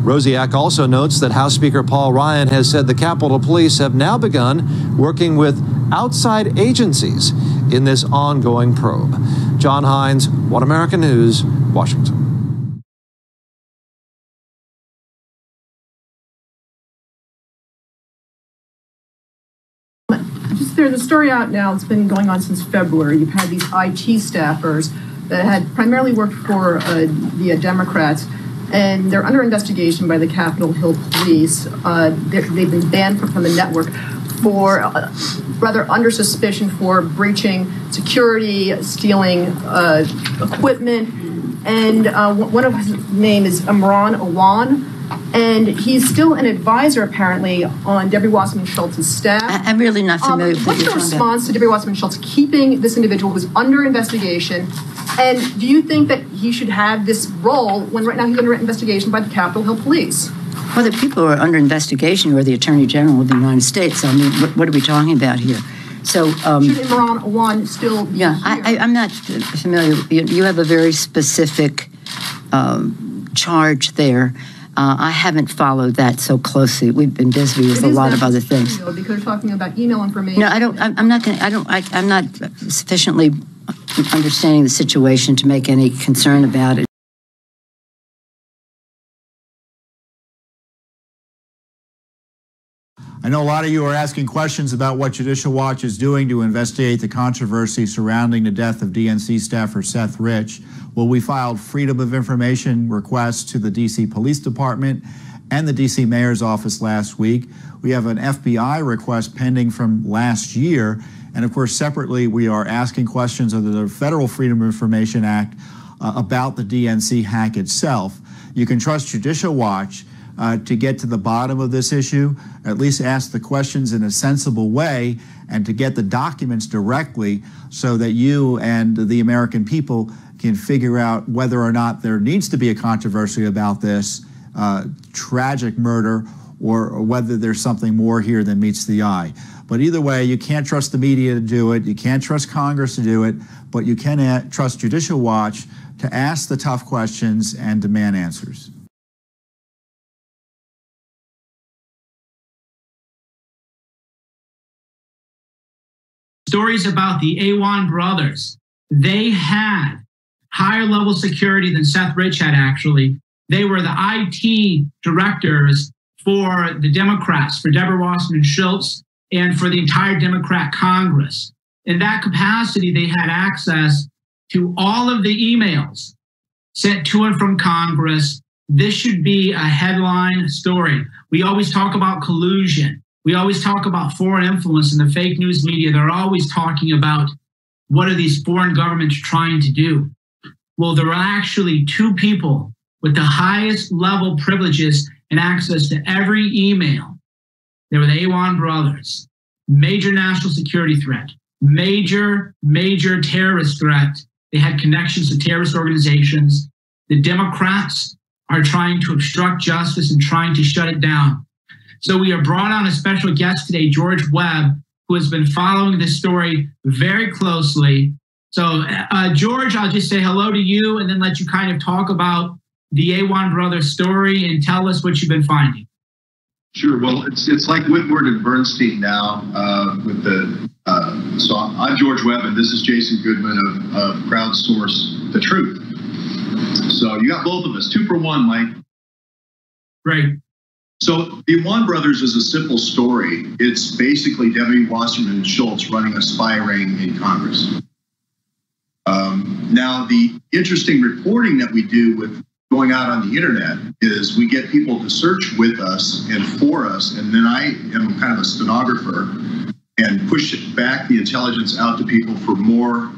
Rosiak also notes that House Speaker Paul Ryan has said the Capitol Police have now begun working with outside agencies in this ongoing probe. John Hines, One American News, Washington. There's a story out now, it's been going on since February. You've had these IT staffers that had primarily worked for the Democrats, and they're under investigation by the Capitol Hill Police. They've been banned from the network for, rather under suspicion for breaching security, stealing equipment, and one of his name is Awan, and he's still an advisor apparently on Debbie Wasserman Schultz's staff. I'm really not familiar with what's the response to Debbie Wasserman Schultz keeping this individual who's under investigation? And do you think that he should have this role when right now he's under investigation by the Capitol Hill Police? Well, the people who are under investigation were the Attorney General of the United States. I mean, what are we talking about here? So, should Imran Awan still be yeah, I'm not familiar. You have a very specific charge there. I haven't followed that so closely. We've been busy with a lot of other things. Because we're talking about email information. No, I don't. I'm not going. I'm not sufficiently understanding the situation to make any concern about it. I know a lot of you are asking questions about what Judicial Watch is doing to investigate the controversy surrounding the death of DNC staffer Seth Rich. Well, we filed Freedom of Information requests to the D.C. Police Department and the D.C. Mayor's office last week. We have an FBI request pending from last year. And of course, separately, we are asking questions under the Federal Freedom of Information Act about the DNC hack itself. You can trust Judicial Watch to get to the bottom of this issue, at least ask the questions in a sensible way, and to get the documents directly so that you and the American people can figure out whether or not there needs to be a controversy about this tragic murder, or whether there's something more here than meets the eye. But either way, you can't trust the media to do it, you can't trust Congress to do it, but you can trust Judicial Watch to ask the tough questions and demand answers. Stories about the Awan brothers. They had higher level security than Seth Rich had, actually. They were the IT directors for the Democrats, for Deborah Wasserman Schultz, and for the entire Democrat Congress. In that capacity, they had access to all of the emails sent to and from Congress. This should be a headline story. We always talk about collusion. We always talk about foreign influence in the fake news media. They're always talking about what are these foreign governments trying to do? Well, there are actually two people with the highest level privileges and access to every email. They were the Awan brothers. Major national security threat, major terrorist threat. They had connections to terrorist organizations. The Democrats are trying to obstruct justice and trying to shut it down. So we have brought on a special guest today, George Webb, who has been following this story very closely. So George, I'll just say hello to you and then let you kind of talk about the Awan brothers story and tell us what you've been finding. Sure. Well, it's like Whitworth and Bernstein now with the. So I'm George Webb, and this is Jason Goodman of Crowdsource The Truth. So you got both of us, 2 for 1, Mike. Right. So the Awan brothers is a simple story. It's basically Debbie Wasserman Schultz running a spy ring in Congress. Now, the interesting reporting that we do with going out on the internet is we get people to search with us and for us, and then I am kind of a stenographer and push back the intelligence out to people for more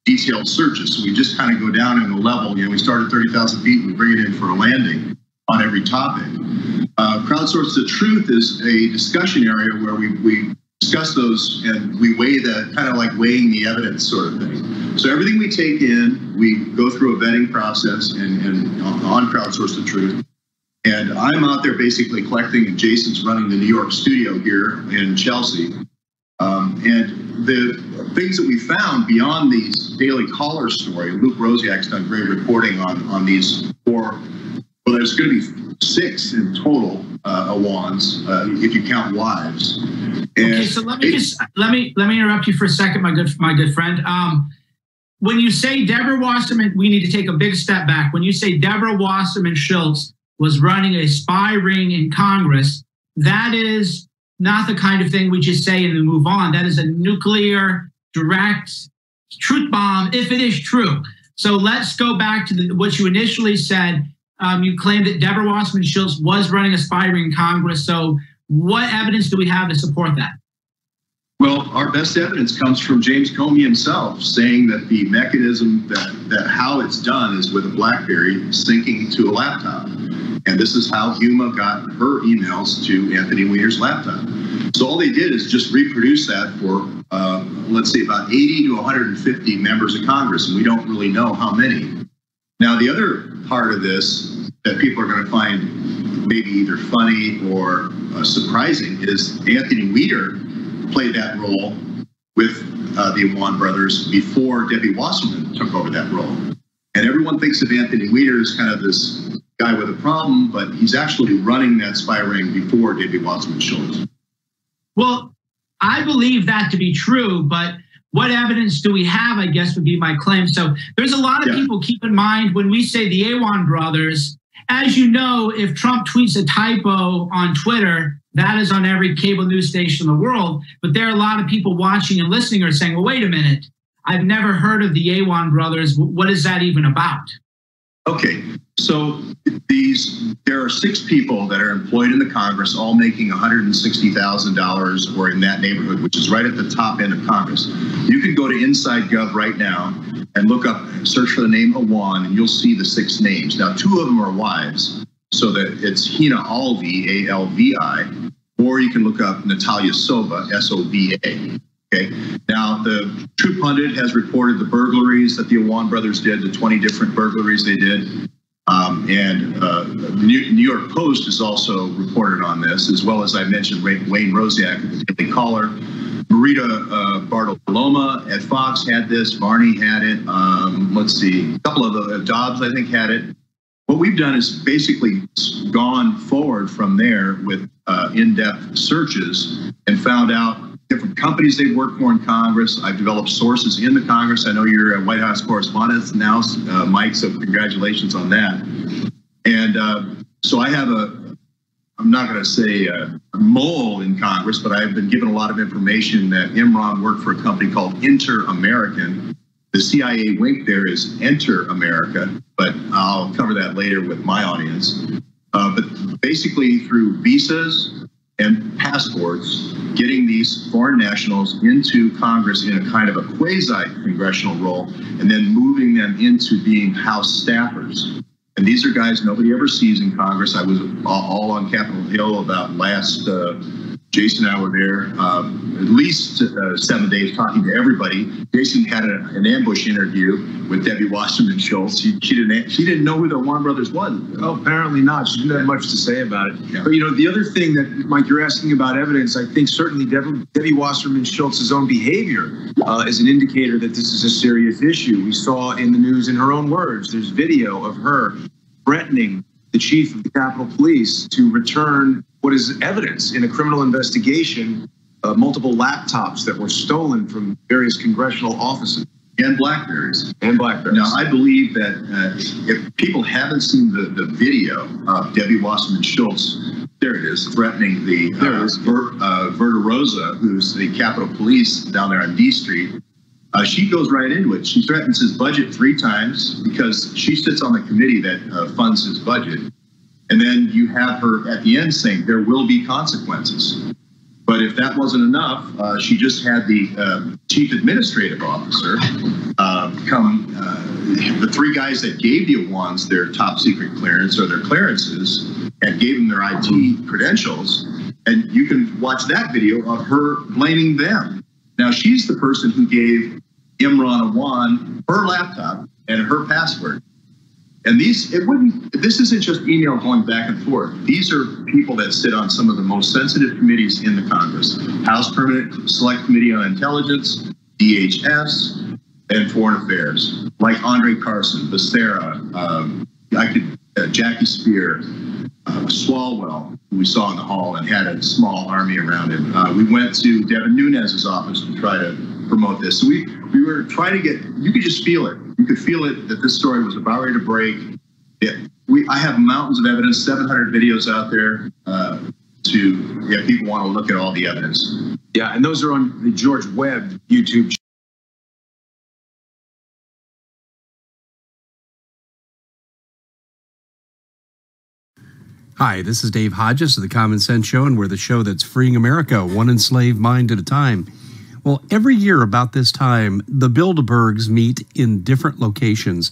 detailed searches. So we just kind of go down in a level. You know, we start at 30,000 feet, we bring it in for a landing on every topic. Crowdsource The Truth is a discussion area where we discuss those and we weigh the kind of like weighing the evidence sort of thing. So everything we take in, we go through a vetting process and on Crowdsource the Truth. And I'm out there basically collecting, and Jason's running the New York studio here in Chelsea. And the things that we found beyond these Daily Caller story, Luke Rosiak's done great reporting on these 4. Well, there's going to be 6 in total Awans, if you count wives. And okay, so let me interrupt you for a second, my good friend. When you say Deborah Wasserman, we need to take a big step back. When you say Deborah Wasserman Schultz was running a spy ring in Congress, that is not the kind of thing we just say and then move on. That is a nuclear, direct truth bomb, if it is true. So let's go back to what you initially said. You claimed that Deborah Wasserman Schultz was running a spy ring in Congress. So what evidence do we have to support that? Well, our best evidence comes from James Comey himself, saying that the mechanism that how it's done is with a BlackBerry syncing to a laptop. And this is how Huma got her emails to Anthony Weiner's laptop. So all they did is just reproduce that for, let's say, about 80 to 150 members of Congress, and we don't really know how many. Now, the other part of this that people are going to find maybe either funny or surprising is Anthony Weiner played that role with the Awan brothers before Debbie Wasserman took over that role. And everyone thinks of Anthony Weiner as kind of this guy with a problem, but he's actually running that spy ring before Debbie Wasserman Schultz. Well, I believe that to be true, but what evidence do we have, I guess, would be my claim. So there's a lot of people, keep in mind, when we say the Awan brothers, as you know, if Trump tweets a typo on Twitter, that is on every cable news station in the world. But there are a lot of people watching and listening are saying, well, wait a minute, I've never heard of the Awan brothers. What is that even about? Okay, so there are 6 people that are employed in the Congress, all making $160,000 or in that neighborhood, which is right at the top end of Congress. You can go to Inside Gov right now and look up, search for the name Awan, and you'll see the 6 names. Now, 2 of them are wives, so that it's Hina Alvi, A-L-V-I, or you can look up Natalia Sova, S-O-V-A. Okay. Now, the True Pundit has reported the burglaries that the Awan brothers did, the 20 different burglaries they did. The New York Post has also reported on this, as well as I mentioned Wayne Rosiak at the Daily Caller. Marita Bartoloma at Fox had this. Varney had it. Let's see, a couple of Dobbs, I think, had it. What we've done is basically gone forward from there with in-depth searches and found out different companies they work for in Congress. I've developed sources in the Congress. I know you're a White House correspondent now, Mike, so congratulations on that. And so I have I'm not going to say a mole in Congress, but I've been given a lot of information that Imran worked for a company called Inter-American. The CIA wink there is Enter America, but I'll cover that later with my audience. But basically through visas and passports, getting these foreign nationals into Congress in a kind of a quasi-congressional role, and then moving them into being House staffers. And these are guys nobody ever sees in Congress. I was all on Capitol Hill about last, Jason and I were there at least 7 days talking to everybody. Jason had an ambush interview with Debbie Wasserman Schultz. She didn't know who the Awan brothers was. Oh, apparently not. She didn't have much to say about it. Yeah. But, you know, the other thing that, Mike, you're asking about evidence, I think certainly Debbie Wasserman Schultz's own behavior is an indicator that this is a serious issue. We saw in the news, in her own words, there's video of her threatening the chief of the Capitol Police to return what is evidence in a criminal investigation, multiple laptops that were stolen from various congressional offices. And Blackberries. And Blackberries. Now, I believe that if people haven't seen the video of Debbie Wasserman Schultz, there it is, threatening the Verda Rosa, who's the Capitol Police down there on D Street. She goes right into it. She threatens his budget 3 times because she sits on the committee that funds his budget. And then you have her at the end saying there will be consequences. But if that wasn't enough, she just had the chief administrative officer the 3 guys that gave the Awans their top secret clearance or their clearances and gave them their IT credentials. And you can watch that video of her blaming them. Now, she's the person who gave Imran Awan her laptop and her password. And this isn't just email going back and forth. These are people that sit on some of the most sensitive committees in the Congress. House Permanent Select Committee on Intelligence, DHS, and Foreign Affairs, like Andre Carson, Becerra, Jackie Spear, Swalwell, who we saw in the hall and had a small army around him. We went to Devin Nunes's office to try to promote this. So we were trying to get, you could just feel it. You could feel it that this story was about ready to break. I have mountains of evidence, 700 videos out there people want to look at all the evidence. Yeah, and those are on the George Webb YouTube channel. Hi, this is Dave Hodges of the Common Sense Show, and we're the show that's freeing America one enslaved mind at a time. Well, every year about this time, the Bilderbergs meet in different locations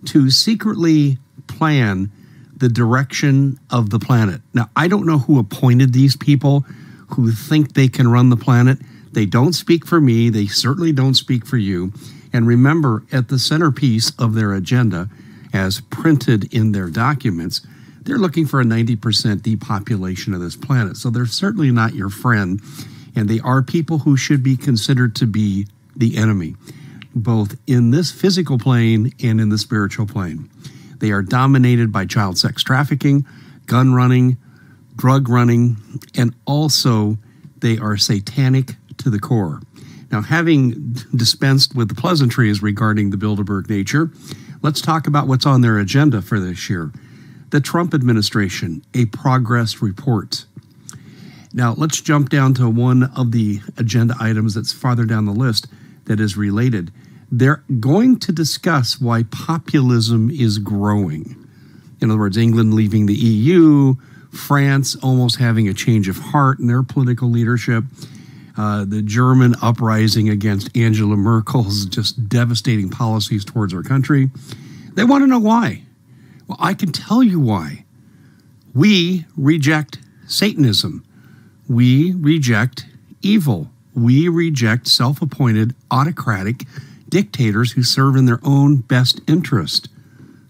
to secretly plan the direction of the planet. Now, I don't know who appointed these people who think they can run the planet. They don't speak for me. They certainly don't speak for you. And remember, at the centerpiece of their agenda, as printed in their documents, they're looking for a 90% depopulation of this planet. So they're certainly not your friend. And they are people who should be considered to be the enemy, both in this physical plane and in the spiritual plane. They are dominated by child sex trafficking, gun running, drug running, and also they are satanic to the core. Now, having dispensed with the pleasantries regarding the Bilderberg nature, let's talk about what's on their agenda for this year. The Trump administration, a progress report. Now, let's jump down to one of the agenda items that's farther down the list that is related. They're going to discuss why populism is growing. In other words, England leaving the EU, France almost having a change of heart in their political leadership, the German uprising against Angela Merkel's just devastating policies towards our country. They want to know why. Well, I can tell you why. We reject Satanism. We reject evil. We reject self-appointed autocratic dictators who serve in their own best interest.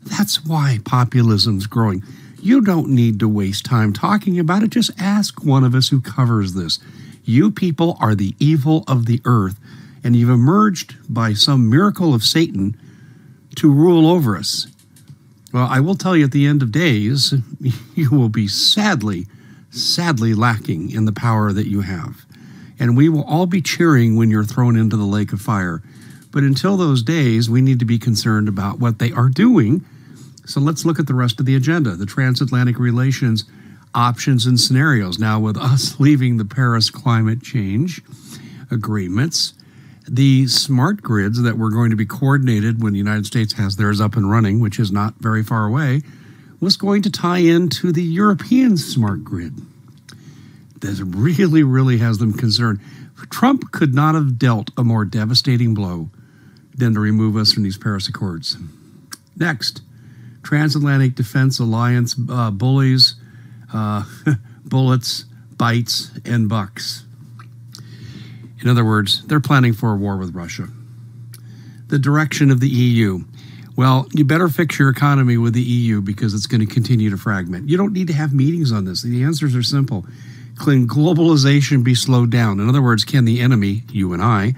That's why populism's growing. You don't need to waste time talking about it. Just ask one of us who covers this. You people are the evil of the earth, and you've emerged by some miracle of Satan to rule over us. Well, I will tell you at the end of days, you will be sadly lacking in the power that you have. And we will all be cheering when you're thrown into the lake of fire. But until those days, we need to be concerned about what they are doing. So let's look at the rest of the agenda, the transatlantic relations options and scenarios. Now, with us leaving the Paris climate change agreements, the smart grids that were going to be coordinated when the United States has theirs up and running, which is not very far away, was going to tie into the European smart grid. That really has them concerned. Trump could not have dealt a more devastating blow than to remove us from these Paris Accords. Next, Transatlantic Defense Alliance bullies, bullets, bites, and bucks. In other words, they're planning for a war with Russia. The direction of the EU. Well, you better fix your economy with the EU because it's going to continue to fragment. You don't need to have meetings on this. The answers are simple. Can globalization be slowed down? In other words, can the enemy, you and I,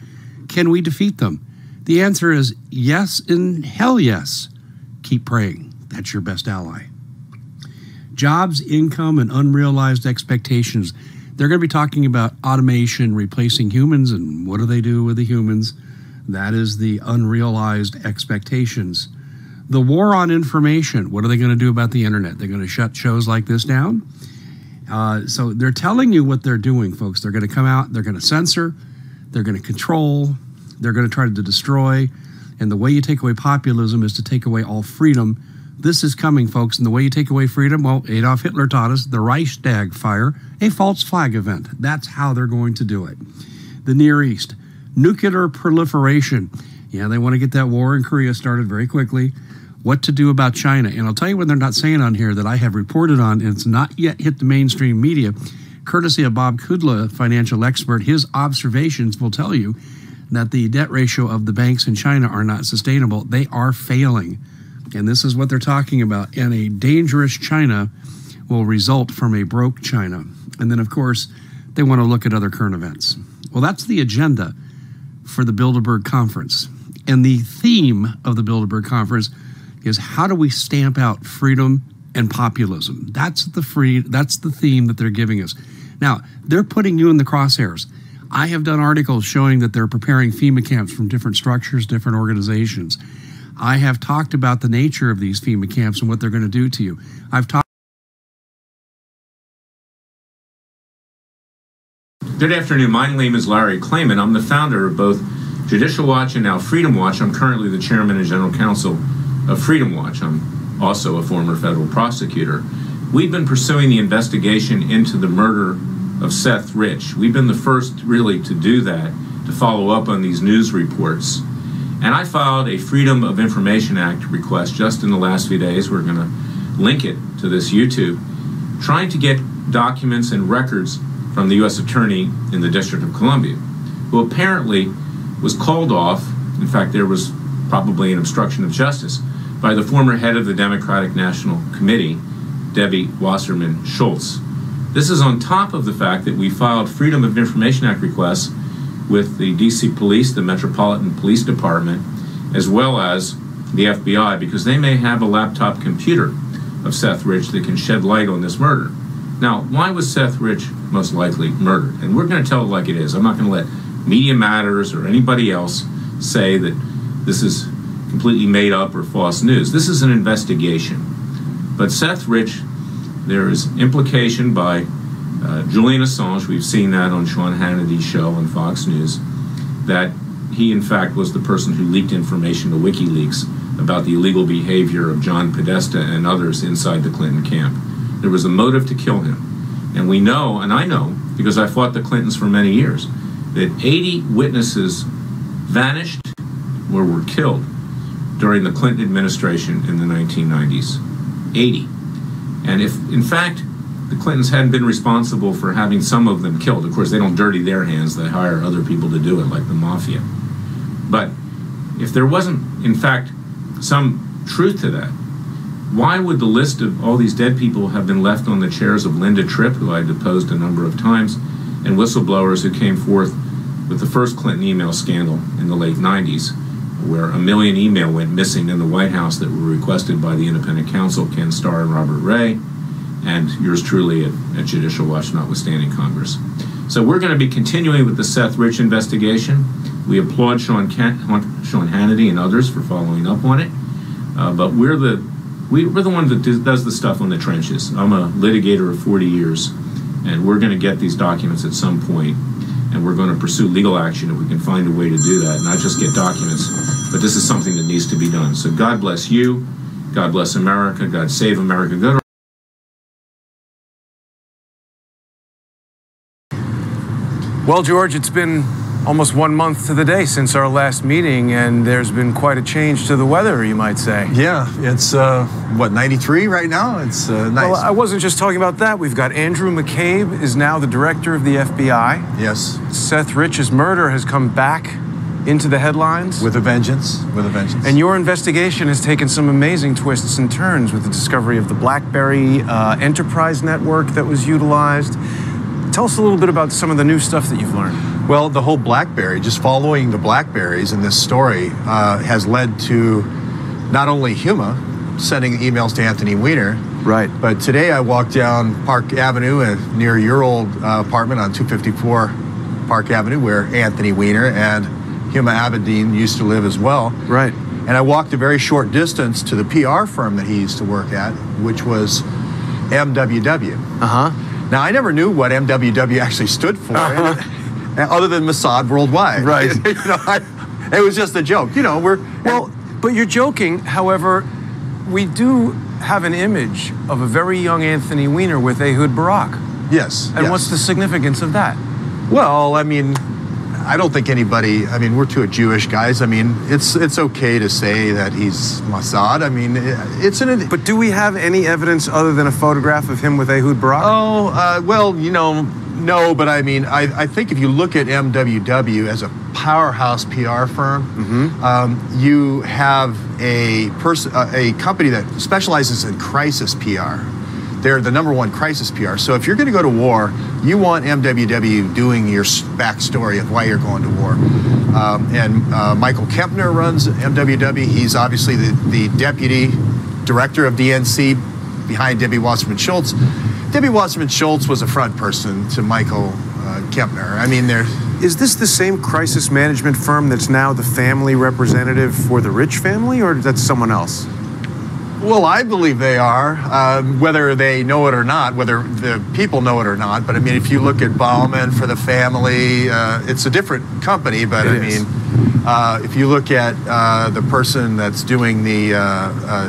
can we defeat them? The answer is yes and hell yes. Keep praying. That's your best ally. Jobs, income, and unrealized expectations. They're going to be talking about automation replacing humans, and what do they do with the humans? That is the unrealized expectations. The war on information. What are they going to do about the internet? They're going to shut shows like this down? So they're telling you what they're doing, folks. They're going to come out, they're going to censor, they're going to control, they're going to try to destroy. And the way you take away populism is to take away all freedom. This is coming, folks. And the way you take away freedom, well, Adolf Hitler taught us the Reichstag fire, a false flag event. That's how they're going to do it. The Near East, nuclear proliferation. Yeah, they want to get that war in Korea started very quickly. What to do about China. And I'll tell you what they're not saying on here that I have reported on, and it's not yet hit the mainstream media. Courtesy of Bob Kudla, financial expert, his observations will tell you that the debt ratio of the banks in China are not sustainable. They are failing. And this is what they're talking about. And a dangerous China will result from a broke China. And then, of course, they want to look at other current events. Well, that's the agenda for the Bilderberg Conference. And the theme of the Bilderberg Conference is how do we stamp out freedom and populism? That's the theme that they're giving us. Now, they're putting you in the crosshairs. I have done articles showing that they're preparing FEMA camps from different structures, different organizations. I have talked about the nature of these FEMA camps and what they're going to do to you. I've talked. Good afternoon. My name is Larry Klayman. I'm the founder of both Judicial Watch and now Freedom Watch. I'm currently the chairman and general counsel of Freedom Watch. I'm also a former federal prosecutor. We've been pursuing the investigation into the murder of Seth Rich. We've been the first really to do that, to follow up on these news reports. And I filed a Freedom of Information Act request just in the last few days. We're going to link it to this YouTube, trying to get documents and records from the U.S. Attorney in the District of Columbia, who apparently was called off. In fact, there was probably an obstruction of justice by the former head of the Democratic National Committee, Debbie Wasserman Schultz. This is on top of the fact that we filed Freedom of Information Act requests with the D.C. Police, the Metropolitan Police Department, as well as the FBI, because they may have a laptop computer of Seth Rich that can shed light on this murder. Now, why was Seth Rich most likely murdered? And we're going to tell it like it is. I'm not going to let Media Matters or anybody else say that this is completely made up or false news. This is an investigation. But Seth Rich, there is implication by Julian Assange, we've seen that on Sean Hannity's show on Fox News, that he in fact was the person who leaked information to WikiLeaks about the illegal behavior of John Podesta and others inside the Clinton camp. There was a motive to kill him. And we know, and I know, because I fought the Clintons for many years, that 80 witnesses vanished or were killed during the Clinton administration in the 1990s. 80. And if, in fact, the Clintons hadn't been responsible for having some of them killed, of course, they don't dirty their hands, they hire other people to do it, like the mafia. But if there wasn't, in fact, some truth to that, why would the list of all these dead people have been left on the chairs of Linda Tripp, who I deposed a number of times, and whistleblowers who came forth with the first Clinton email scandal in the late 90s, where 1 million email went missing in the White House that were requested by the independent counsel, Ken Starr and Robert Ray, and yours truly at Judicial Watch, notwithstanding Congress. So we're going to be continuing with the Seth Rich investigation. We applaud Sean Hannity and others for following up on it, but we're the one that does the stuff on the trenches. I'm a litigator of 40 years, and we're going to get these documents at some point, and we're going to pursue legal action if we can find a way to do that, not just get documents, but this is something that needs to be done. So God bless you, God bless America, God save America. Go to Well, George, it's been almost 1 month to the day since our last meeting, and there's been quite a change to the weather, you might say. Yeah, it's, what, 93 right now? It's nice. Well, I wasn't just talking about that. We've got Andrew McCabe is now the director of the FBI. Yes. Seth Rich's murder has come back into the headlines. With a vengeance, with a vengeance. And your investigation has taken some amazing twists and turns with the discovery of the BlackBerry enterprise network that was utilized. Tell us a little bit about some of the new stuff that you've learned. Well, the whole BlackBerry, just following the BlackBerries in this story has led to not only Huma sending emails to Anthony Weiner, right? But today I walked down Park Avenue near your old apartment on 254 Park Avenue, where Anthony Weiner and Huma Abedin used to live as well. Right. And I walked a very short distance to the PR firm that he used to work at, which was MWW. Uh-huh. Now, I never knew what MWW actually stood for, other than Mossad Worldwide. Right. It was just a joke. You know, but you're joking. However, we do have an image of a very young Anthony Weiner with Ehud Barak. Yes. And what's the significance of that? Well, I mean, I don't think anybody, I mean, we're two Jewish guys. I mean, it's okay to say that he's Mossad. I mean, But do we have any evidence other than a photograph of him with Ehud Barak? Oh, well, you know, no, but I mean, I think if you look at MWW as a powerhouse PR firm. You have a company that specializes in crisis PR. They're the #1 crisis PR. So if you're going to go to war, you want MWW doing your backstory of why you're going to war. Michael Kempner runs MWW. He's obviously the deputy director of DNC behind Debbie Wasserman Schultz. Debbie Wasserman Schultz was a front person to Michael Kempner. I mean, Is this the same crisis management firm that's now the family representative for the Rich family, or that's someone else? Well, I believe they are, whether they know it or not, whether the people know it or not. But I mean, if you look at Bauman for the family, it's a different company. But I mean, if you look at the person that's doing the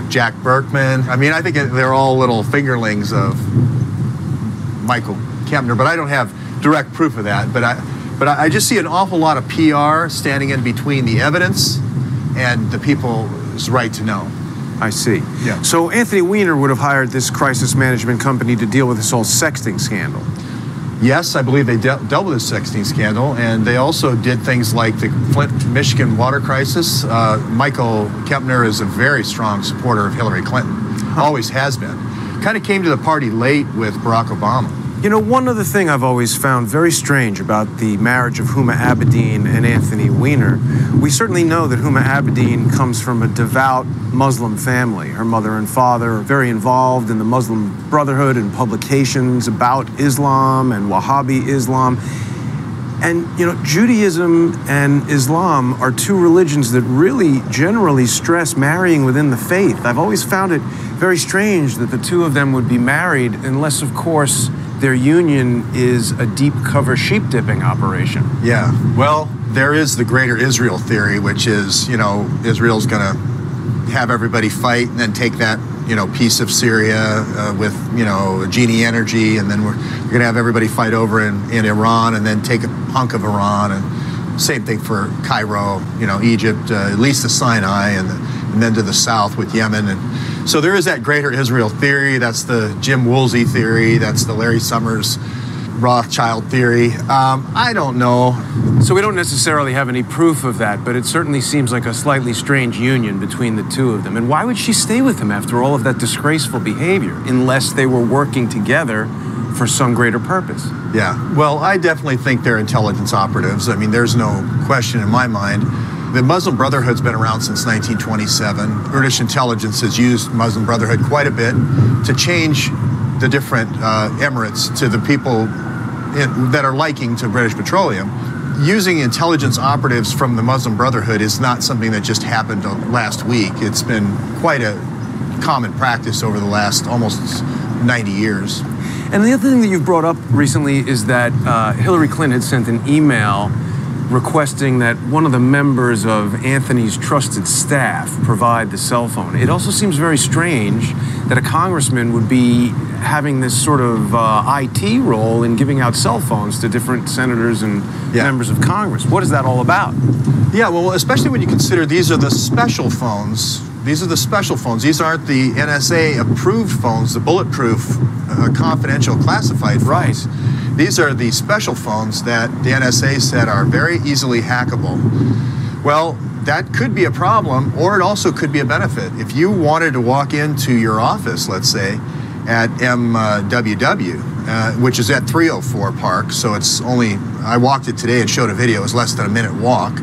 Jack Berkman, I mean, I think they're all little fingerlings of Michael Kempner. But I don't have direct proof of that. But I just see an awful lot of PR standing in between the evidence and the people's right to know. I see. Yeah. So Anthony Weiner would have hired this crisis management company to deal with this whole sexting scandal. Yes, I believe they dealt with the sexting scandal, and they also did things like the Flint, Michigan water crisis. Michael Kempner is a very strong supporter of Hillary Clinton, always has been. Kind of came to the party late with Barack Obama. You know, one other thing I've always found very strange about the marriage of Huma Abedin and Anthony Weiner, we certainly know that Huma Abedin comes from a devout Muslim family. Her mother and father are very involved in the Muslim Brotherhood and publications about Islam and Wahhabi Islam. And, you know, Judaism and Islam are two religions that really generally stress marrying within the faith. I've always found it very strange that the two of them would be married unless, of course, their union is a deep cover sheep dipping operation. Yeah, well, there is the greater Israel theory, which is, you know, Israel's going to have everybody fight and then take that, you know, piece of Syria with, you know, Genie Energy, and then we're going to have everybody fight over in Iran and then take a hunk of Iran, and same thing for Cairo, you know, Egypt, at least the Sinai, and then to the south with Yemen. And so there is that greater Israel theory. That's the Jim Woolsey theory. That's the Larry Summers Rothschild theory. I don't know. So we don't necessarily have any proof of that, but it certainly seems like a slightly strange union between the two of them. And why would she stay with him after all of that disgraceful behavior, unless they were working together for some greater purpose? Yeah, well, I definitely think they're intelligence operatives. I mean, there's no question in my mind. The Muslim Brotherhood's been around since 1927. British intelligence has used Muslim Brotherhood quite a bit to change the different emirates to the people that are liking to British Petroleum. Using intelligence operatives from the Muslim Brotherhood is not something that just happened last week. It's been quite a common practice over the last almost 90 years. And the other thing that you've brought up recently is that Hillary Clinton had sent an email requesting that one of the members of Anthony's trusted staff provide the cell phone. It also seems very strange that a congressman would be having this sort of IT role in giving out cell phones to different senators and members of Congress. What is that all about? Yeah, well, especially when you consider these are the special phones. These are the special phones. These aren't the NSA-approved phones, the bulletproof, confidential, classified phones. Right. These are the special phones that the NSA said are very easily hackable. Well, that could be a problem, or it also could be a benefit. If you wanted to walk into your office, let's say, at MWW, which is at 304 Park, so it's only, I walked it today and showed a video, it was less than a minute walk,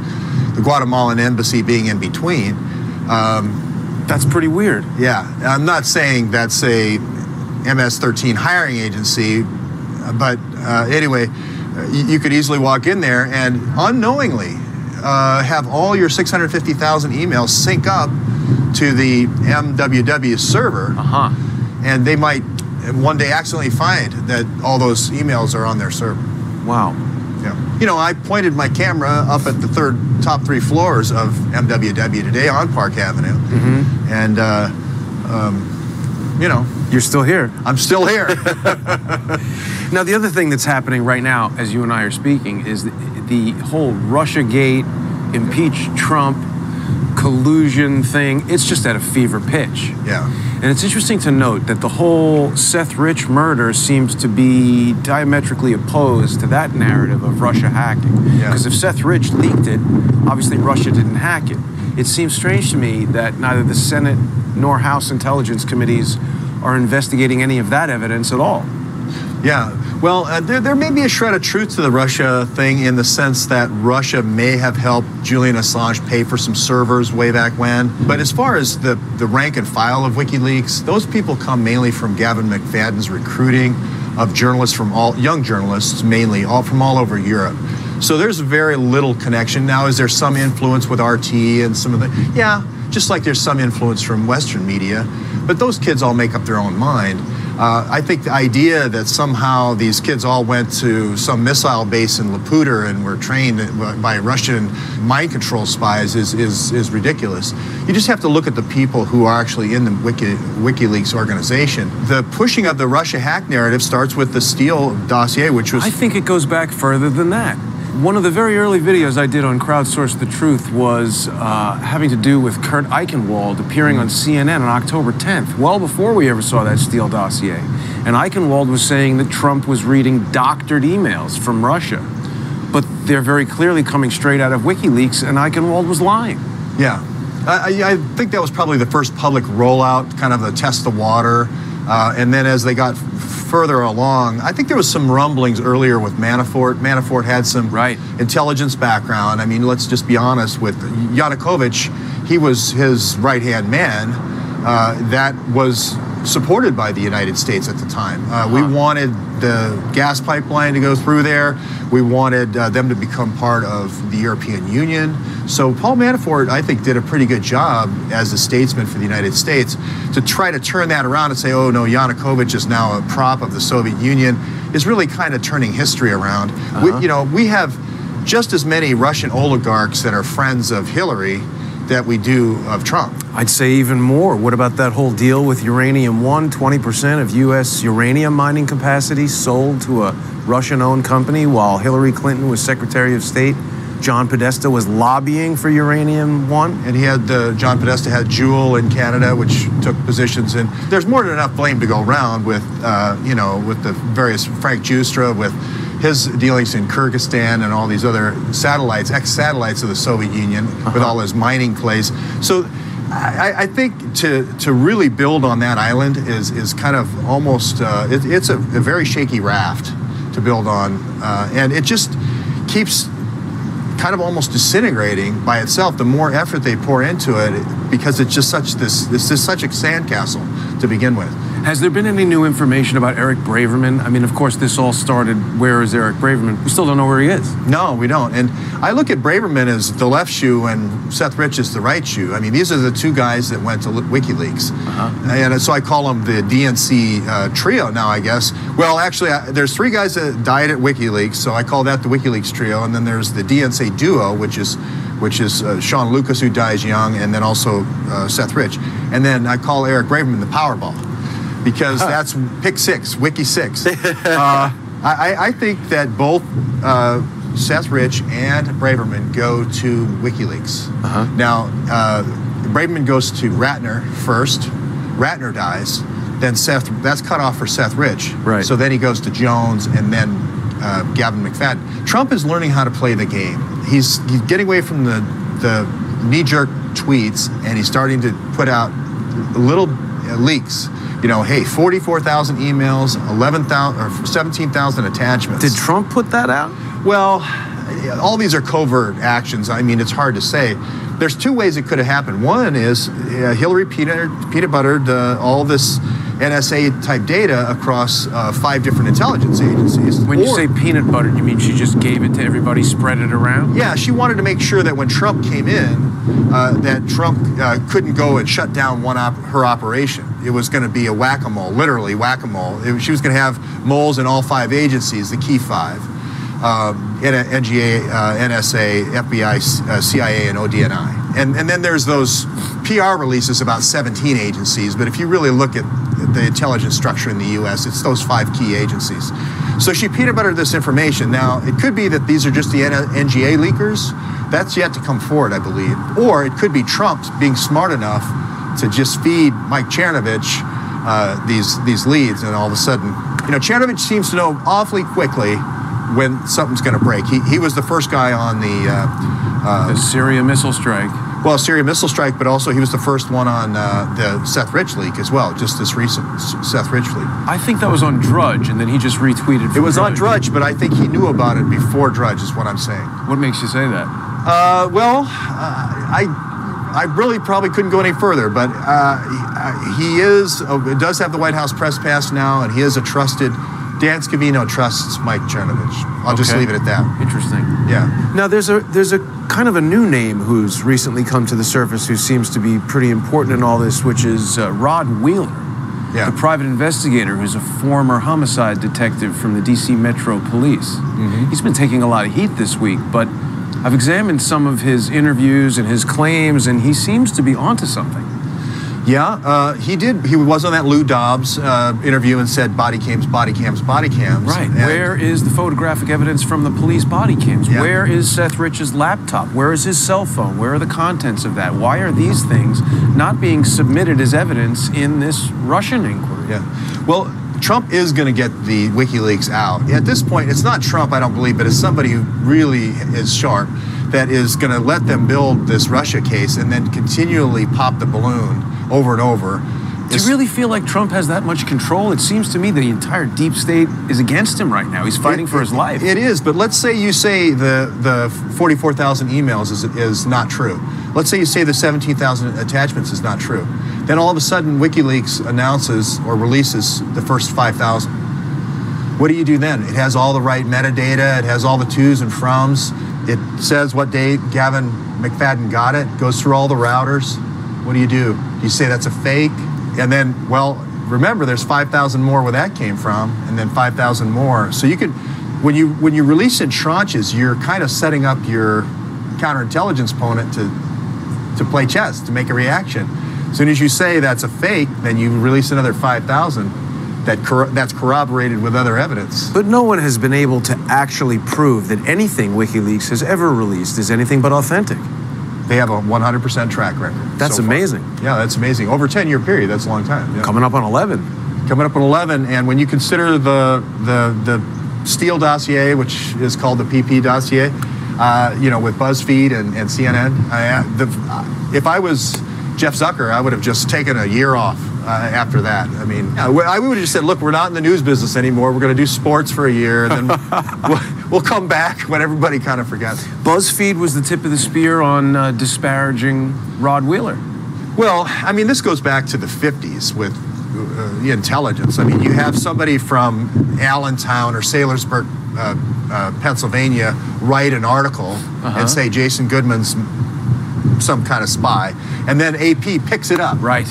the Guatemalan embassy being in between. That's pretty weird. Yeah, I'm not saying that's a MS-13 hiring agency, but anyway, you could easily walk in there and unknowingly have all your 650,000 emails sync up to the MWW server, and they might one day accidentally find that all those emails are on their server. Wow. Yeah. You know, I pointed my camera up at the top three floors of MWW today on Park Avenue, and you know, you're still here. I'm still here. Now, the other thing that's happening right now, as you and I are speaking, is the whole Russiagate, impeach Trump, collusion thing, it's just at a fever pitch. Yeah. And it's interesting to note that the whole Seth Rich murder seems to be diametrically opposed to that narrative of Russia hacking. Because if Seth Rich leaked it, obviously Russia didn't hack it. It seems strange to me that neither the Senate nor House Intelligence Committees are investigating any of that evidence at all. Yeah, well, there may be a shred of truth to the Russia thing in the sense that Russia may have helped Julian Assange pay for some servers way back when. But as far as the rank and file of WikiLeaks, those people come mainly from Gavin McFadden's recruiting of journalists young journalists, mainly, from all over Europe. So there's very little connection. Now, is there some influence with RT and some of the, yeah, just like there's some influence from Western media, but those kids all make up their own mind. I think the idea that somehow these kids all went to some missile base in Laputa and were trained by Russian mind control spies is ridiculous. You just have to look at the people who are actually in the WikiLeaks organization. The pushing of the Russia hack narrative starts with the Steele dossier, which was... I think it goes back further than that. One of the very early videos I did on Crowdsource the Truth was having to do with Kurt Eichenwald appearing on CNN on October 10th, well before we ever saw that Steele dossier. And Eichenwald was saying that Trump was reading doctored emails from Russia. But they're very clearly coming straight out of WikiLeaks, and Eichenwald was lying. Yeah. I think that was probably the first public rollout, kind of a test the water. And then as they got further along, I think there was some rumblings earlier with Manafort. Manafort had some intelligence background. I mean, let's just be honest with Yanukovych. He was his right-hand man that was supported by the United States at the time. We wanted the gas pipeline to go through there. We wanted them to become part of the European Union. So Paul Manafort, I think, did a pretty good job as a statesman for the United States to try to turn that around and say, oh, no, Yanukovych is now a prop of the Soviet Union, is really kind of turning history around. We have just as many Russian oligarchs that are friends of Hillary that we do of Trump. I'd say even more. What about that whole deal with Uranium One? 20% of U.S. uranium mining capacity sold to a Russian-owned company while Hillary Clinton was Secretary of State. John Podesta was lobbying for Uranium One. And he had, John Podesta had Juul in Canada, which took positions in. There's more than enough blame to go around with, with the various Frank Justra, with his dealings in Kyrgyzstan and all these other satellites, ex-satellites of the Soviet Union, with all his mining plays. So I think to really build on that island is kind of almost, it's a very shaky raft to build on. And it just keeps kind of almost disintegrating by itself the more effort they pour into it, because it's just such such a sandcastle to begin with. Has there been any new information about Eric Braverman? I mean, of course, this all started, where is Eric Braverman? We still don't know where he is. No, we don't. And I look at Braverman as the left shoe and Seth Rich as the right shoe. I mean, these are the two guys that went to WikiLeaks. And so I call them the DNC trio now, I guess. Well, actually, there's three guys that died at WikiLeaks, so I call that the WikiLeaks trio. And then there's the DNC duo, which is Sean Lucas, who dies young, and then also Seth Rich. And then I call Eric Braverman the Powerball, because that's pick six, Wiki 6. I think that both Seth Rich and Braverman go to WikiLeaks. Now, Braverman goes to Ratner first. Ratner dies. Then that's cut off for Seth Rich. Right. So then he goes to Jones and then Gavin McFadden. Trump is learning how to play the game. He's getting away from the knee-jerk tweets, and he's starting to put out little leaks. You know, hey, 44,000 emails, 11,000 or 17,000 attachments. Did Trump put that out? Well, all these are covert actions. I mean, it's hard to say. There's two ways it could have happened. One is Hillary peanut buttered all this NSA type data across 5 different intelligence agencies. When you say peanut buttered, you mean she just gave it to everybody, spread it around? Yeah, she wanted to make sure that when Trump came in, that Trump couldn't go and shut down her operation. It was going to be a whack-a-mole, literally whack-a-mole. She was going to have moles in all 5 agencies, the key 5. NGA, NSA, FBI, CIA, and ODNI. And then there's those PR releases about 17 agencies, but if you really look at the intelligence structure in the U.S. It's those 5 key agencies. So she peanut buttered this information. Now, it could be that these are just the NGA leakers. That's yet to come forward, I believe. Or it could be Trump being smart enough to just feed Mike Cernovich these leads, and all of a sudden, you know, Cernovich seems to know awfully quickly when something's going to break. He was the first guy on the Syria missile strike. Well, Syria missile strike, but also he was the first one on the Seth Rich leak as well, just this recent Seth Rich leak. I think that was on Drudge, and then he just retweeted. It was on Drudge, but I think he knew about it before Drudge, is what I'm saying. What makes you say that? I really probably couldn't go any further, but he does have the White House press pass now, and he is a trusted. Dan Scavino trusts Mike Cernovich. I'll just leave it at that. Interesting. Yeah. Now, there's a kind of a new name who's recently come to the surface who seems to be pretty important in all this, which is Rod Wheeler, the private investigator who's a former homicide detective from the D.C. Metro Police. He's been taking a lot of heat this week, but I've examined some of his interviews and his claims, and he seems to be onto something. Yeah, he did. He was on that Lou Dobbs interview and said body cams, body cams, body cams. Right. Where is the photographic evidence from the police body cams? Yeah. Where is Seth Rich's laptop? Where is his cell phone? Where are the contents of that? Why are these things not being submitted as evidence in this Russian inquiry? Yeah. Well, Trump is going to get the WikiLeaks out. At this point, it's not Trump, I don't believe, but it's somebody who really is sharp that is going to let them build this Russia case and then continually pop the balloon over and over. Do you really feel like Trump has that much control? It seems to me the entire deep state is against him right now. He's fighting for his life. It is, but let's say you say the 44,000 emails is not true. Let's say you say the 17,000 attachments is not true. Then all of a sudden WikiLeaks announces or releases the first 5,000. What do you do then? It has all the right metadata. It has all the to's and froms. It says what day Gavin McFadden got it. Goes through all the routers. What do? Do you say that's a fake? And then, well, remember, there's 5,000 more where that came from, and then 5,000 more. So you could, when you release in tranches, you're kind of setting up your counterintelligence opponent to play chess, to make a reaction. As soon as you say that's a fake, then you release another 5,000 that's corroborated with other evidence. But no one has been able to actually prove that anything WikiLeaks has ever released is anything but authentic. They have a 100% track record. That's so amazing. Yeah, that's amazing. Over a 10-year period, that's a long time. Yeah. Coming up on 11. Coming up on 11, and when you consider the Steele dossier, which is called the PP dossier, with BuzzFeed and CNN, if I was Jeff Zucker, I would have just taken a year off after that. I mean, I would have just said, look, we're not in the news business anymore. We're going to do sports for a year, and then we'll come back when everybody kind of forgets. BuzzFeed was the tip of the spear on disparaging Rod Wheeler. Well, I mean, this goes back to the 50s with the intelligence. I mean, you have somebody from Allentown or Saylorsburg, Pennsylvania, write an article and say Jason Goodman's some kind of spy, and then AP picks it up. Right.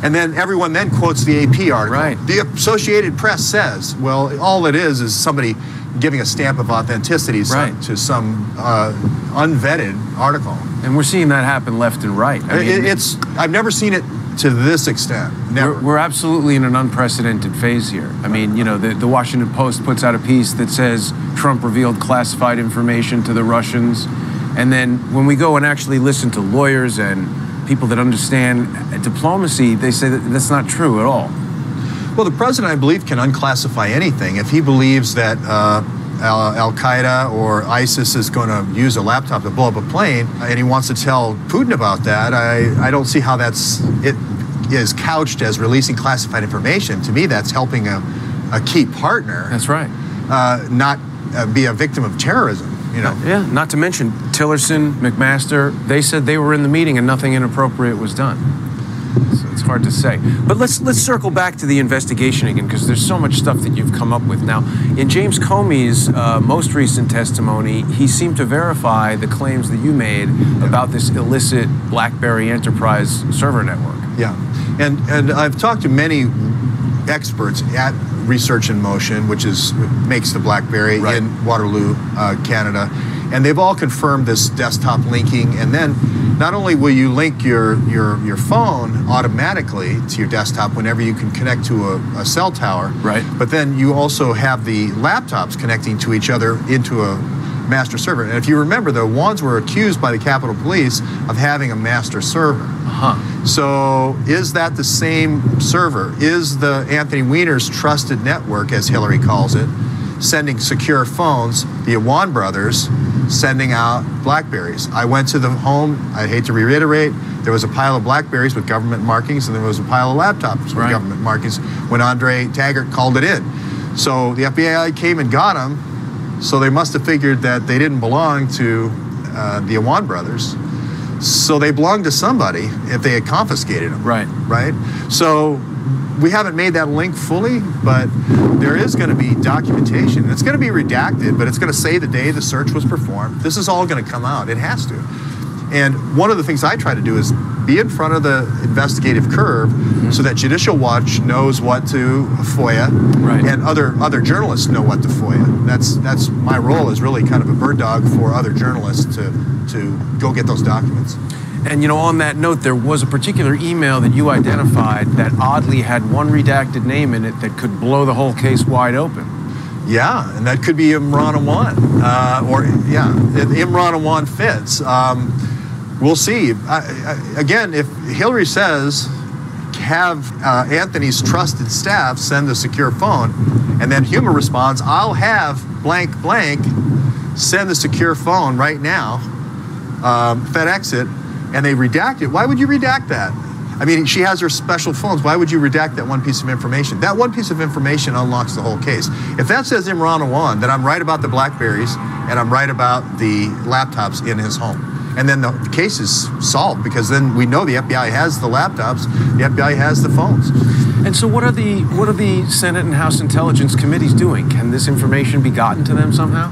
And then everyone then quotes the AP article. Right. The Associated Press says, well, all it is somebody giving a stamp of authenticity to some unvetted article. And we're seeing that happen left and right. I mean, I've never seen it to this extent. Never. We're absolutely in an unprecedented phase here. I mean, the Washington Post puts out a piece that says Trump revealed classified information to the Russians. And then when we go and actually listen to lawyers and people that understand diplomacy, they say that that's not true at all. Well, the president, I believe, can unclassify anything. If he believes that Al-Qaeda or ISIS is going to use a laptop to blow up a plane, and he wants to tell Putin about that, I don't see how it is couched as releasing classified information. To me, that's helping a key partner. That's right. Not be a victim of terrorism. Yeah, not to mention Tillerson, McMaster, they said they were in the meeting and nothing inappropriate was done. So it's hard to say. But let's circle back to the investigation again, because there's so much stuff that you've come up with. Now, in James Comey's most recent testimony, he seemed to verify the claims that you made about this illicit BlackBerry Enterprise server network. Yeah, and I've talked to many experts at Research in Motion, which makes the BlackBerry in Waterloo, Canada, And they've all confirmed this desktop linking. And then not only will you link your phone automatically to your desktop whenever you can connect to a cell tower, right? But then you also have the laptops connecting to each other into a master server. And if you remember, the Awans were accused by the Capitol Police of having a master server. So is that the same server? Is the Anthony Weiner's trusted network, as Hillary calls it, sending secure phones, the Awan brothers sending out BlackBerries? I went to the home, I hate to reiterate, there was a pile of BlackBerries with government markings, and there was a pile of laptops with government markings when Andre Taggart called it in. So the FBI came and got them. So they must have figured that they didn't belong to the Awan brothers. So they belonged to somebody if they had confiscated them. Right? So we haven't made that link fully, but there is going to be documentation. It's going to be redacted, but it's going to say the day the search was performed. This is all going to come out. It has to. And one of the things I try to do is be in front of the investigative curve so that Judicial Watch knows what to FOIA, and other journalists know what to FOIA. That's my role, is really kind of a bird dog for other journalists to go get those documents. And you know, on that note, there was a particular email that you identified that oddly had one redacted name in it that could blow the whole case wide open. Yeah, and that could be Imran Awan, Imran Awan fits. We'll see. Again, if Hillary says, have Anthony's trusted staff send the secure phone, and then Huma responds, I'll have blank blank send the secure phone right now, FedEx it, and they redact it. Why would you redact that? I mean, she has her special phones. Why would you redact that one piece of information? That one piece of information unlocks the whole case. If that says Imran Awan, then I'm right about the BlackBerries, and I'm right about the laptops in his home. And then the case is solved, because then we know the FBI has the laptops, the FBI has the phones. And so what are the Senate and House Intelligence Committees doing? Can this information be gotten to them somehow?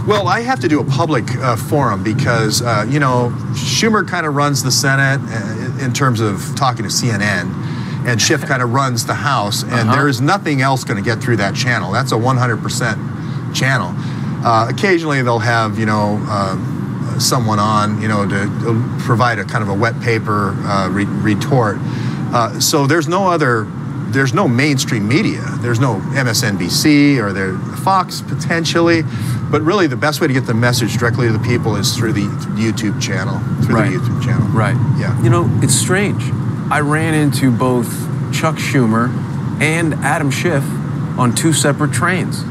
Well, I have to do a public forum because, you know, Schumer kind of runs the Senate in terms of talking to CNN, and Schiff kind of runs the House, and there is nothing else going to get through that channel. That's a 100% channel. Occasionally they'll have, you know, someone on, you know, to provide a kind of a wet paper retort. So there's no mainstream media. There's no MSNBC or Fox potentially, but really the best way to get the message directly to the people is through the YouTube channel. Right. Yeah. You know, it's strange. I ran into both Chuck Schumer and Adam Schiff on two separate trains.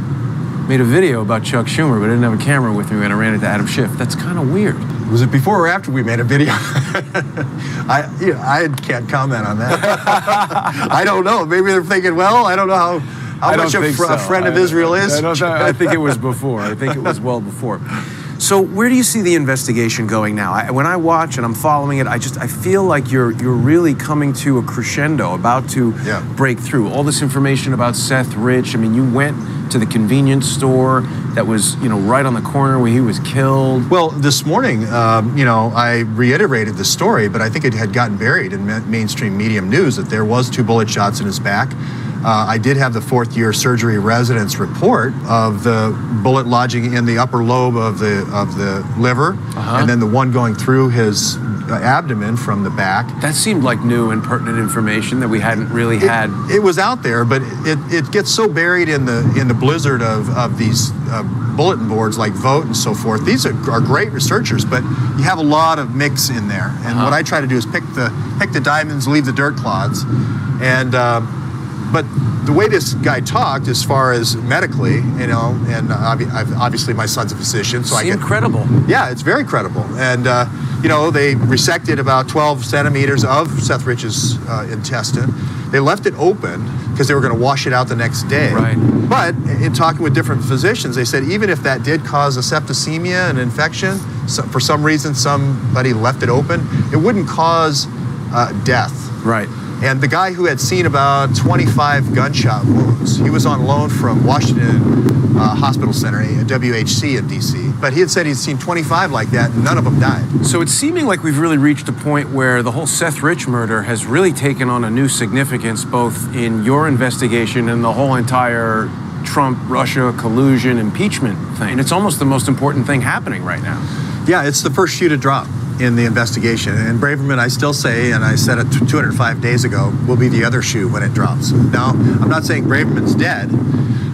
Made a video about Chuck Schumer, but I didn't have a camera with me when I ran into Adam Schiff. That's kind of weird. Was it before or after we made a video? I can't comment on that. I don't know. Maybe they're thinking, well, I don't know how much a friend of Israel is. I think it was before. I think it was well before. So where do you see the investigation going now? When I watch and I'm following it, I feel like you're really coming to a crescendo, about to break through. All this information about Seth Rich. I mean, you went to the convenience store that was, you know, right on the corner where he was killed. Well, this morning, you know, I reiterated the story, but I think it had gotten buried in mainstream medium news that there was 2 bullet shots in his back. I did have the 4th-year surgery residence report of the bullet lodging in the upper lobe of the liver, and then the one going through his abdomen from the back. That seemed like new and pertinent information that we hadn't really had. It was out there, but it gets so buried in the blizzard of these bulletin boards like Vote and so forth. These are great researchers, but you have a lot of mix in there. And what I try to do is pick the diamonds, leave the dirt clods, and. But the way this guy talked, as far as medically, you know, and obviously my son's a physician, so Seemed credible. Yeah, it's very credible. And you know, they resected about 12 centimeters of Seth Rich's intestine. They left it open because they were going to wash it out the next day. Right. But in talking with different physicians, they said even if that did cause a septicemia, an infection, for some reason somebody left it open, it wouldn't cause death. Right. And the guy who had seen about 25 gunshot wounds, he was on loan from Washington Hospital Center, a WHC in DC, but he had said he'd seen 25 like that, and none of them died. So it's seeming like we've really reached a point where the whole Seth Rich murder has really taken on a new significance, both in your investigation and the whole entire Trump-Russia collusion impeachment thing. And it's almost the most important thing happening right now. Yeah, it's the first shoe to drop in the investigation. And Braverman, I still say, and I said it 205 days ago, will be the other shoe when it drops. Now, I'm not saying Braverman's dead.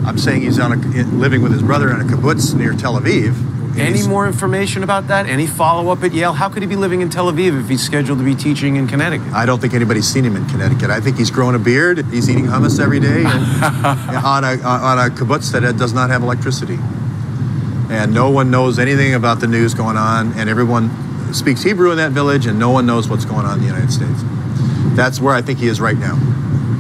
I'm saying he's living with his brother in a kibbutz near Tel Aviv. Any more information about that? Any follow-up at Yale? How could he be living in Tel Aviv if he's scheduled to be teaching in Connecticut? I don't think anybody's seen him in Connecticut. I think he's growing a beard. He's eating hummus every day on a kibbutz that does not have electricity. And no one knows anything about the news going on, and everyone speaks Hebrew in that village, and no one knows what's going on in the United States. That's where I think he is right now.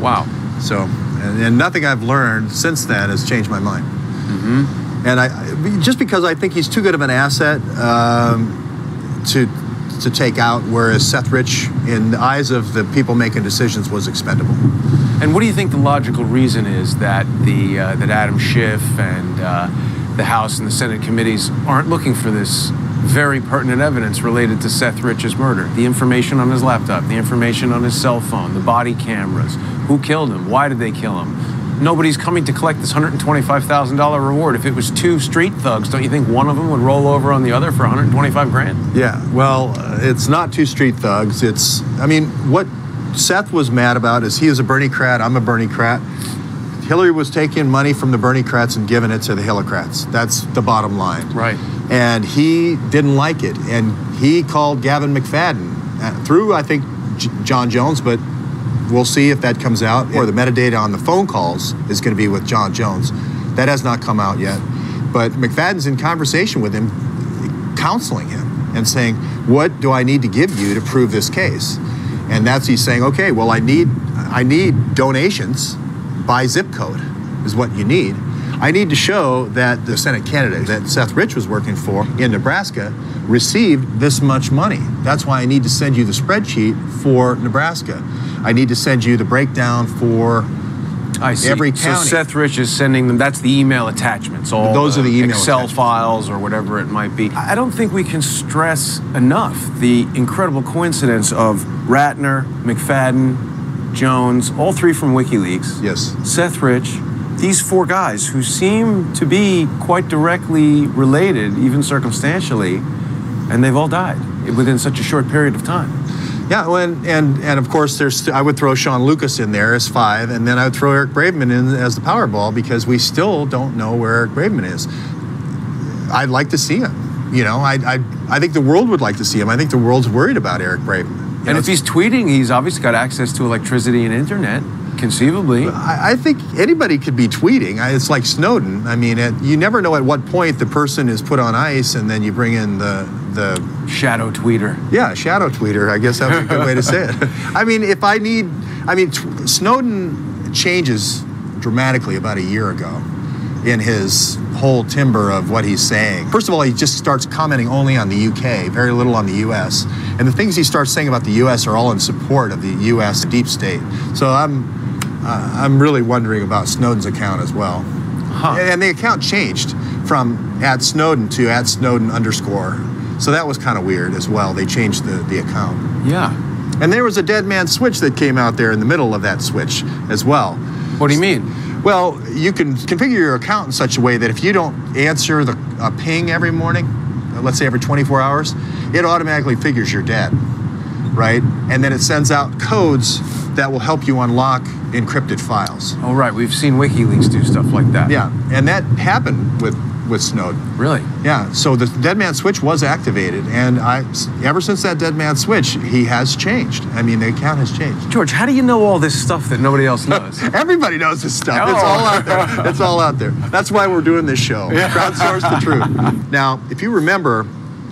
Wow. So, and nothing I've learned since then has changed my mind. Mm-hmm. And just because I think he's too good of an asset to take out, whereas Seth Rich, in the eyes of the people making decisions, was expendable. And what do you think the logical reason is that that Adam Schiff and the House and the Senate committees aren't looking for this very pertinent evidence related to Seth Rich's murder? The information on his laptop, the information on his cell phone, the body cameras, who killed him, why did they kill him? Nobody's coming to collect this $125,000 reward. If it was two street thugs, don't you think one of them would roll over on the other for 125 grand? Yeah, well, it's not two street thugs. What Seth was mad about is he is a Bernie-crat, I'm a Bernie-crat. Hillary was taking money from the Bernie-crats and giving it to the Hillocrats. That's the bottom line. Right. And he didn't like it. And he called Gavin McFadden through, I think, John Jones, but we'll see if that comes out. Or the metadata on the phone calls is going to be with John Jones. That has not come out yet. But McFadden's in conversation with him, counseling him and saying, what do I need to give you to prove this case? And he's saying, okay, well, I need donations by zip code is what you need. I need to show that the Senate candidate that Seth Rich was working for in Nebraska received this much money. That's why I need to send you the spreadsheet for Nebraska. I need to send you the breakdown for every county. So Seth Rich is sending them, that's the email attachments, all those are the email Excel attachments. files or whatever it might be. I don't think we can stress enough the incredible coincidence of Ratner, McFadden, Jones, all three from WikiLeaks. Yes. Seth Rich, these four guys who seem to be quite directly related, even circumstantially, and they've all died within such a short period of time. Yeah, and of course, I would throw Sean Lucas in there as 5, and then I would throw Eric Braverman in as the Powerball because we still don't know where Eric Braverman is. I'd like to see him. You know, I think the world would like to see him. I think the world's worried about Eric Braverman. And if he's tweeting, he's obviously got access to electricity and internet, conceivably. I think anybody could be tweeting. It's like Snowden. I mean, you never know at what point the person is put on ice and then you bring in the shadow tweeter. Yeah, shadow tweeter. I guess that was a good way to say it. I mean, Snowden changes dramatically about a year ago in his whole timbre of what he's saying. First of all, he just starts commenting only on the UK, very little on the US. And the things he starts saying about the US are all in support of the US deep state. So I'm really wondering about Snowden's account as well. Huh. And the account changed from @Snowden to @Snowden_. So that was kind of weird as well. They changed the account. Yeah. And there was a dead man switch that came out there in the middle of that switch as well. What do you mean? Well, you can configure your account in such a way that if you don't answer a ping every morning, let's say every 24 hours, it automatically figures you're dead, right? And then it sends out codes that will help you unlock encrypted files. Oh, right. We've seen WikiLeaks do stuff like that. Yeah, and that happened with Snowden. Really? Yeah, so the dead man switch was activated, and ever since that dead man switch, he has changed. I mean, the account has changed. George, how do you know all this stuff that nobody else knows? Everybody knows this stuff. Oh. It's all out there. It's all out there. That's why we're doing this show. Yeah. Crowdsource the truth. Now, if you remember,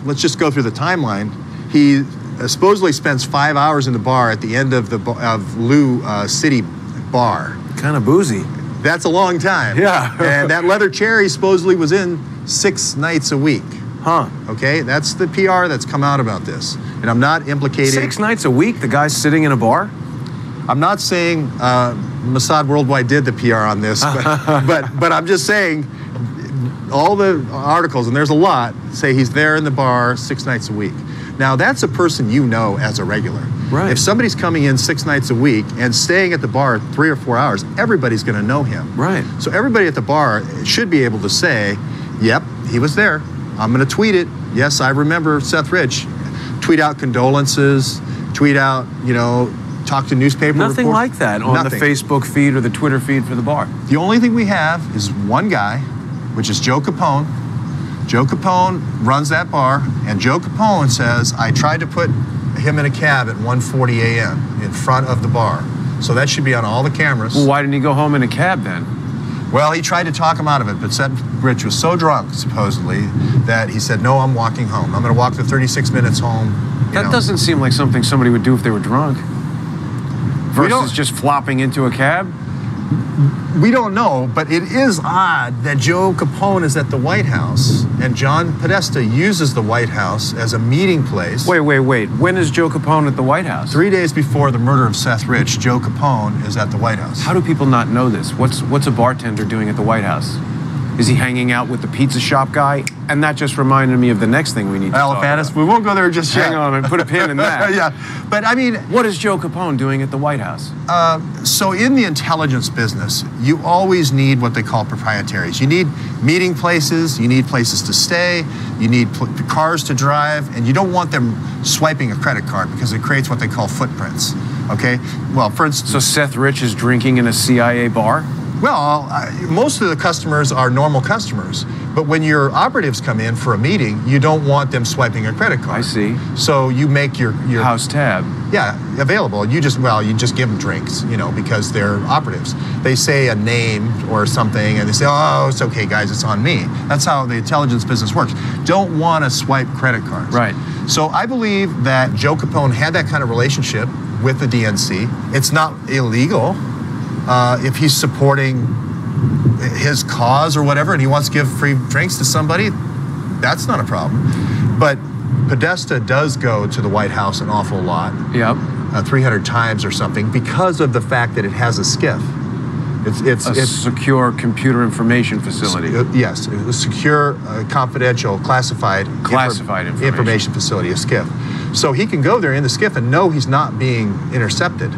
let's just go through the timeline. He supposedly spends 5 hours in the bar at the end of Lou City Bar. Kind of boozy. That's a long time. Yeah. And that leather chair he supposedly was in 6 nights a week. Huh. Okay, that's the PR that's come out about this. And I'm not implicating... 6 nights a week, the guy's sitting in a bar? I'm not saying Mossad Worldwide did the PR on this, but I'm just saying all the articles, and there's a lot, say he's there in the bar 6 nights a week. Now, that's a person you know as a regular. Right. If somebody's coming in 6 nights a week and staying at the bar 3 or 4 hours, everybody's going to know him. Right. So everybody at the bar should be able to say, yep, he was there. I'm going to tweet it. Yes, I remember Seth Rich. Tweet out condolences, tweet out, talk to newspaper Nothing reporters. like that on the Facebook feed or the Twitter feed for the bar. The only thing we have is one guy, which is Joe Capone. Joe Capone runs that bar, and Joe Capone says, I tried to put him in a cab at 1:40 a.m. in front of the bar. So that should be on all the cameras. Well, why didn't he go home in a cab then? Well, he tried to talk him out of it, but Seth Rich was so drunk, supposedly, that he said, no, I'm walking home. I'm going to walk the 36 minutes home. That doesn't seem like something somebody would do if they were drunk. Versus just flopping into a cab? We don't know, but it is odd that Joe Capone is at the White House and John Podesta uses the White House as a meeting place. Wait. When is Joe Capone at the White House? 3 days before the murder of Seth Rich, Joe Capone is at the White House. How do people not know this? What's a bartender doing at the White House? Is he hanging out with the pizza shop guy? And that just reminded me of the next thing we need to talk about. We won't go there just yet. Hang on and put a pin in that. Yeah, but I mean... What is Joe Capone doing at the White House? So in the intelligence business, you always need what they call proprietaries. You need meeting places, you need places to stay, you need cars to drive, and you don't want them swiping a credit card because it creates what they call footprints, okay? Well, for instance... So Seth Rich is drinking in a CIA bar? Well, most of the customers are normal customers, but when your operatives come in for a meeting, you don't want them swiping a credit card. I see. So you make your house tab. Yeah, available. You just give them drinks, because they're operatives. They say a name or something, and they say, "Oh, it's okay, guys, it's on me." That's how the intelligence business works. Don't want to swipe credit cards. Right. So I believe that Joe Capone had that kind of relationship with the DNC. It's not illegal. If he's supporting his cause or whatever and he wants to give free drinks to somebody, that's not a problem. But Podesta does go to the White House an awful lot. Yep. 300 times or something because of the fact that it has a SCIF. It's a secure computer information facility. Yes, a secure, confidential, classified information facility, a SCIF. So he can go there in the SCIF and know he's not being intercepted.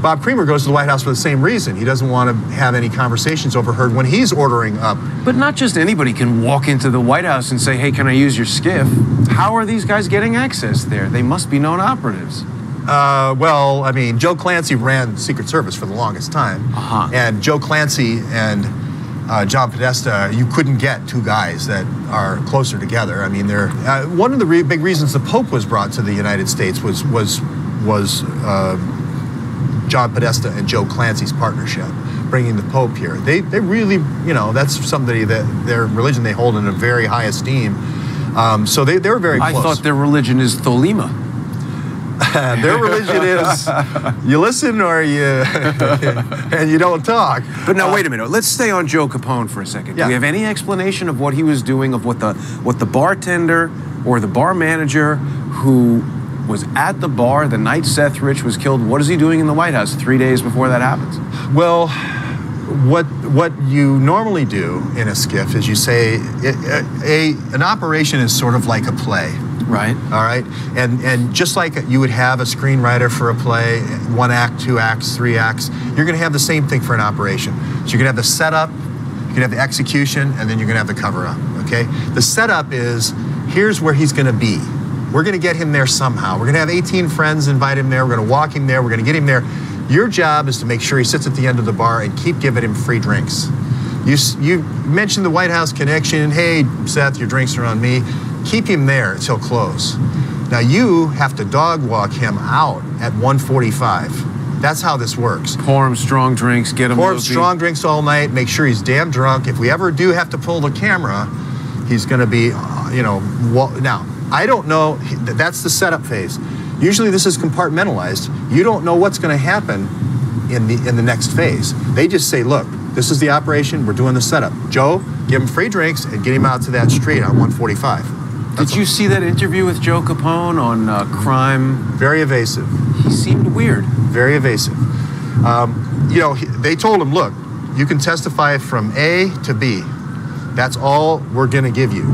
Bob Creamer goes to the White House for the same reason. He doesn't want to have any conversations overheard when he's ordering up. But not just anybody can walk into the White House and say, hey, can I use your SCIF? How are these guys getting access there? They must be known operatives. Well, I mean, Joe Clancy ran Secret Service for the longest time. And Joe Clancy and John Podesta, you couldn't get two guys that are closer together. I mean, they're one of the big reasons the Pope was brought to the United States was John Podesta and Joe Clancy's partnership, bringing the Pope here. They really, that's somebody that their religion they hold in a very high esteem. So they were very close. I thought their religion is Tholema. Their religion is you listen or and you don't talk. But now wait a minute. Let's stay on Joe Capone for a second. Yeah. Do we have any explanation of what he was doing, of what the bartender or the bar manager who was at the bar the night Seth Rich was killed, what is he doing in the White House 3 days before that happens? Well, what you normally do in a SCIF is you say an operation is sort of like a play. Right. All right. And just like you would have a screenwriter for a play, 1 act, 2 acts, 3 acts, you're going to have the same thing for an operation. So you're going to have the setup, you're going to have the execution, and then you're going to have the cover up. Okay. The setup is here's where he's going to be. We're going to get him there somehow. We're going to have 18 friends invite him there. We're going to walk him there. We're going to get him there. Your job is to make sure he sits at the end of the bar and keep giving him free drinks. You mentioned the White House connection. Hey, Seth, your drinks are on me. Keep him there until close. Now you have to dog walk him out at 1:45. That's how this works. Pour him strong drinks, get him Pour him strong drinks all night, make sure he's damn drunk. If we ever do have to pull the camera, he's going to be, now, I don't know, that's the setup phase. Usually this is compartmentalized. You don't know what's going to happen in the next phase. They just say, look, this is the operation, we're doing the setup. Joe, give him free drinks and get him out to that street on 145. Did you see that interview with Joe Capone on crime? Very evasive. He seemed weird. Very evasive. They told him, look, you can testify from A to B. That's all we're going to give you.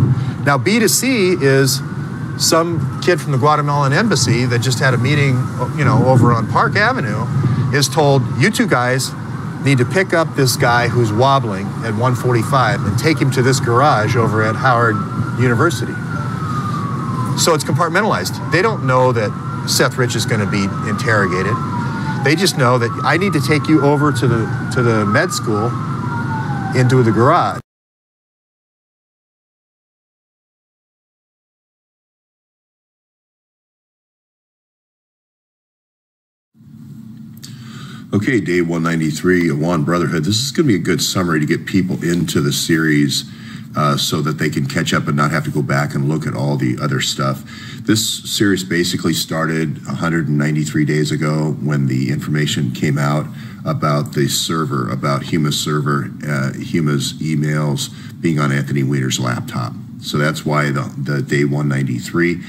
Now, B to C is some kid from the Guatemalan embassy that just had a meeting, over on Park Avenue is told, you two guys need to pick up this guy who's wobbling at 1:45 and take him to this garage over at Howard University. So it's compartmentalized. They don't know that Seth Rich is going to be interrogated. They just know that I need to take you over to the med school into the garage. Okay, day 193, Awan Brotherhood. This is going to be a good summary to get people into the series so that they can catch up and not have to go back and look at all the other stuff. This series basically started 193 days ago when the information came out about the server, about Huma's server, Huma's emails being on Anthony Weiner's laptop. So that's why the day 193.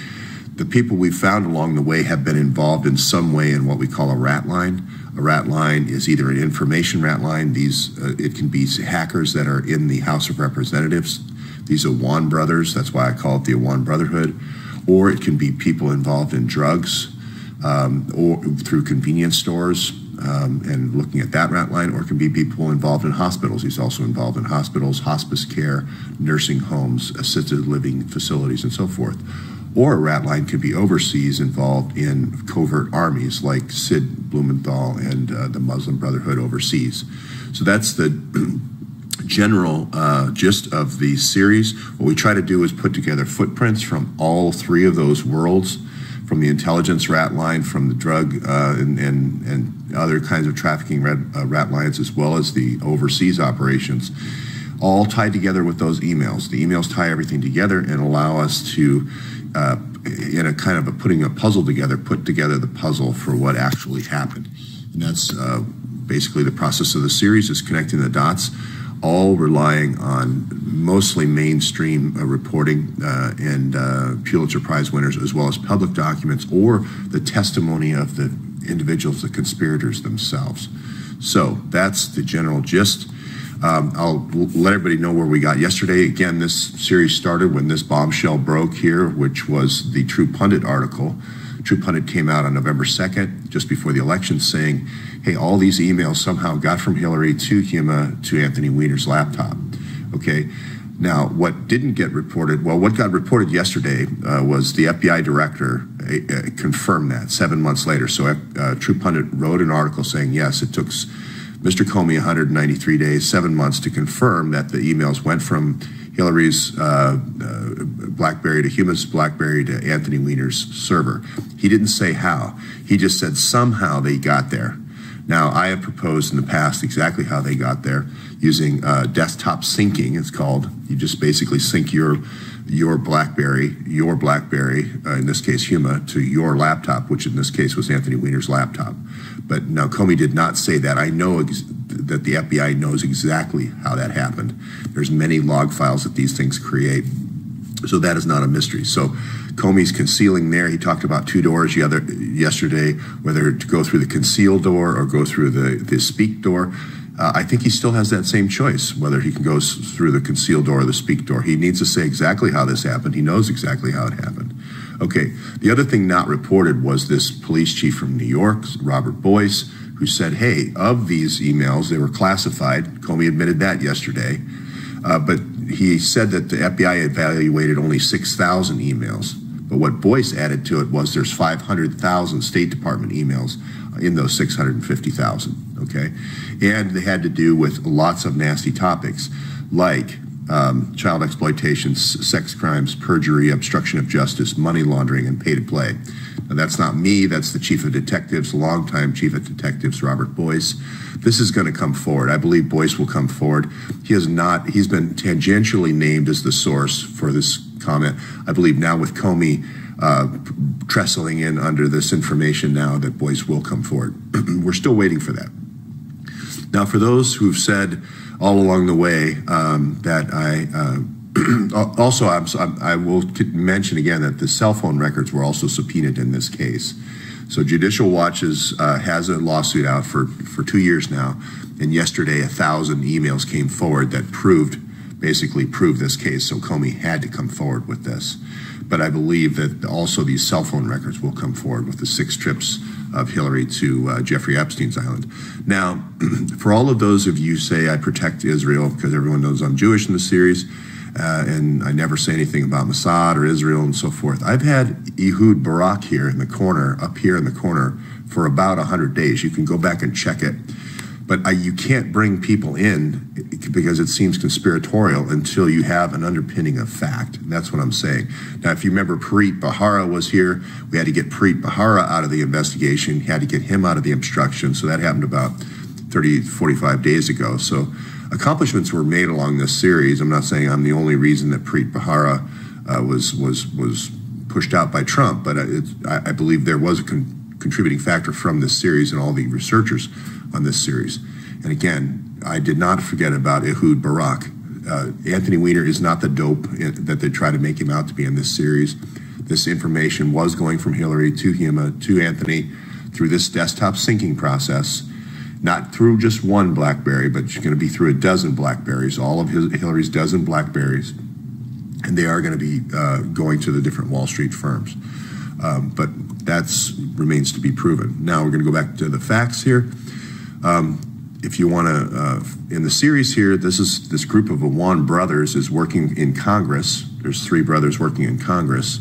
The people we found along the way have been involved in some way in what we call a rat line. A rat line is either an information rat line. It can be hackers that are in the House of Representatives. These are Awan brothers. That's why I call it the Awan Brotherhood. Or it can be people involved in drugs or through convenience stores and looking at that rat line. Or it can be people involved in hospitals. He's also involved in hospitals, hospice care, nursing homes, assisted living facilities, and so forth. Or a rat line could be overseas involved in covert armies like Sid Blumenthal and the Muslim Brotherhood overseas. So that's the general gist of the series. What we try to do is put together footprints from all three of those worlds, from the intelligence rat line, from the drug and other kinds of trafficking rat lines, as well as the overseas operations, all tied together with those emails. The emails tie everything together and allow us to in a kind of putting a puzzle together, put together the puzzle for what actually happened. And that's basically the process of the series, is connecting the dots, all relying on mostly mainstream reporting and Pulitzer Prize winners, as well as public documents or the testimony of the individuals, the conspirators themselves. So that's the general gist. I'll let everybody know where we got yesterday. Again, this series started when this bombshell broke here, which was the True Pundit article. True Pundit came out on November 2nd, just before the election, saying, hey, all these emails somehow got from Hillary to Huma to Anthony Weiner's laptop. Okay. Now, what didn't get reported, well, what got reported yesterday was the FBI director confirmed that 7 months later. So True Pundit wrote an article saying, yes, it took Mr. Comey 193 days, 7 months to confirm that the emails went from Hillary's BlackBerry to Huma's BlackBerry to Anthony Weiner's server. He didn't say how. He just said somehow they got there. Now, I have proposed in the past exactly how they got there using desktop syncing, it's called. You just basically sync your BlackBerry, in this case Huma, to your laptop, which in this case was Anthony Weiner's laptop. But now Comey did not say that. I know that the FBI knows exactly how that happened. There's many log files that these things create. So that is not a mystery. So Comey's concealing there. He talked about two doors yesterday, whether to go through the conceal door or go through the speak door. I think he still has that same choice, whether he can go through the conceal door or the speak door. He needs to say exactly how this happened. He knows exactly how it happened. Okay, the other thing not reported was this police chief from New York, Robert Boyce, who said, hey, of these emails, they were classified. Comey admitted that yesterday. But he said that the FBI evaluated only 6,000 emails. But what Boyce added to it was there's 500,000 State Department emails in those 650,000, okay? And they had to do with lots of nasty topics like child exploitation, sex crimes, perjury, obstruction of justice, money laundering, and pay to play. Now, that's not me, that's the chief of detectives, longtime chief of detectives, Robert Boyce. This is going to come forward. I believe Boyce will come forward. He's been tangentially named as the source for this comment. I believe now with Comey trestling in under this information now that Boyce will come forward. We're still waiting for that. Now, for those who've said all along the way that I will mention again that the cell phone records were also subpoenaed in this case. So Judicial Watch has a lawsuit out for 2 years now, and yesterday 1,000 emails came forward that proved basically prove this case, so Comey had to come forward with this. But I believe that also these cell phone records will come forward with the 6 trips of Hillary to Jeffrey Epstein's island. Now, for all of those of you who say I protect Israel, because everyone knows I'm Jewish in the series, and I never say anything about Mossad or Israel and so forth. I've had Ehud Barak here in the corner, up here in the corner, for about 100 days. You can go back and check it. But you can't bring people in because it seems conspiratorial until you have an underpinning of fact. And that's what I'm saying. Now, if you remember, Preet Bharara was here. We had to get Preet Bharara out of the investigation. Had to get him out of the obstruction. So that happened about 45 days ago. So accomplishments were made along this series. I'm not saying I'm the only reason that Preet Bharara was pushed out by Trump, but I believe there was a contributing factor from this series and all the researchers on this series. And again, I did not forget about Ehud Barak. Anthony Weiner is not the dope that they try to make him out to be in this series. This information was going from Hillary to Huma to Anthony through this desktop syncing process, not through just one BlackBerry, but it's going to be through a dozen BlackBerries, all of Hillary's dozen BlackBerries, and they are going to be going to the different Wall Street firms. But that remains to be proven. Now we're going to go back to the facts here. If you want to, in the series here, this group of Awan brothers is working in Congress. There's 3 brothers working in Congress,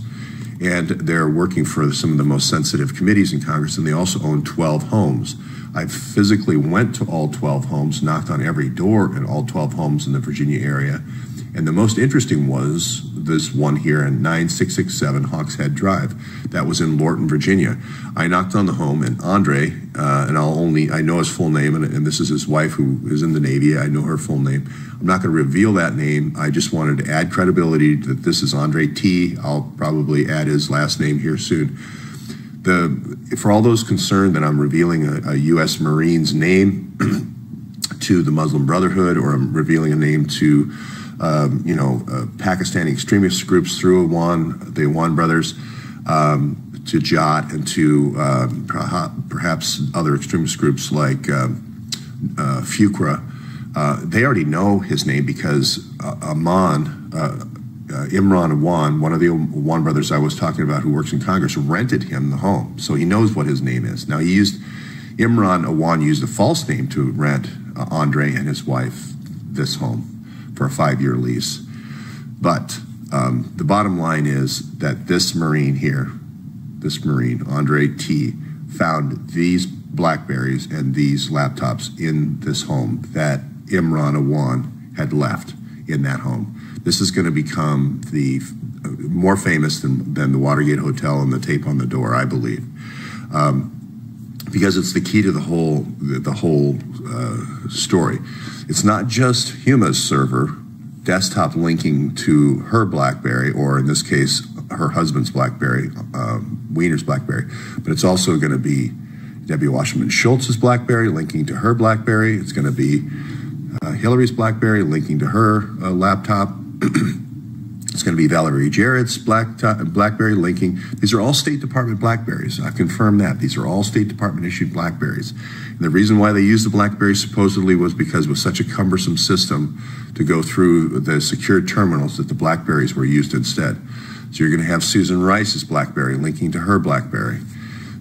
and they're working for some of the most sensitive committees in Congress, and they also own 12 homes. I physically went to all 12 homes, knocked on every door in all 12 homes in the Virginia area, and the most interesting was this one here in 9667 Hawkshead Drive. That was in Lorton, Virginia. I knocked on the home, and Andre, and I know his full name, and this is his wife who is in the Navy. I know her full name. I'm not going to reveal that name. I just wanted to add credibility that this is Andre T. I'll probably add his last name here soon. For all those concerned that I'm revealing a U.S. Marine's name to the Muslim Brotherhood, or I'm revealing a name to Pakistani extremist groups through Awan, the Awan brothers, to Jat, and to perhaps other extremist groups like Fuqra. They already know his name because Imran Awan, one of the Awan brothers I was talking about who works in Congress, rented him the home. So he knows what his name is. Now, Imran Awan used a false name to rent Andre and his wife this home for a 5-year lease. But the bottom line is that this Marine here, Andre T., found these BlackBerries and these laptops in this home that Imran Awan had left in that home. This is going to become more famous than the Watergate Hotel and the tape on the door, I believe, because it's the key to the whole story. It's not just Huma's server, desktop linking to her BlackBerry, or in this case, her husband's BlackBerry, Weiner's BlackBerry, but it's also going to be Debbie Wasserman Schultz's BlackBerry linking to her BlackBerry. It's going to be Hillary's BlackBerry linking to her laptop. It's going to be Valerie Jarrett's BlackBerry linking. These are all State Department BlackBerries. I've confirmed that. These are all State Department issued BlackBerries. And the reason why they used the BlackBerry supposedly was because it was such a cumbersome system to go through the secured terminals that the BlackBerries were used instead. So you're going to have Susan Rice's BlackBerry linking to her BlackBerry.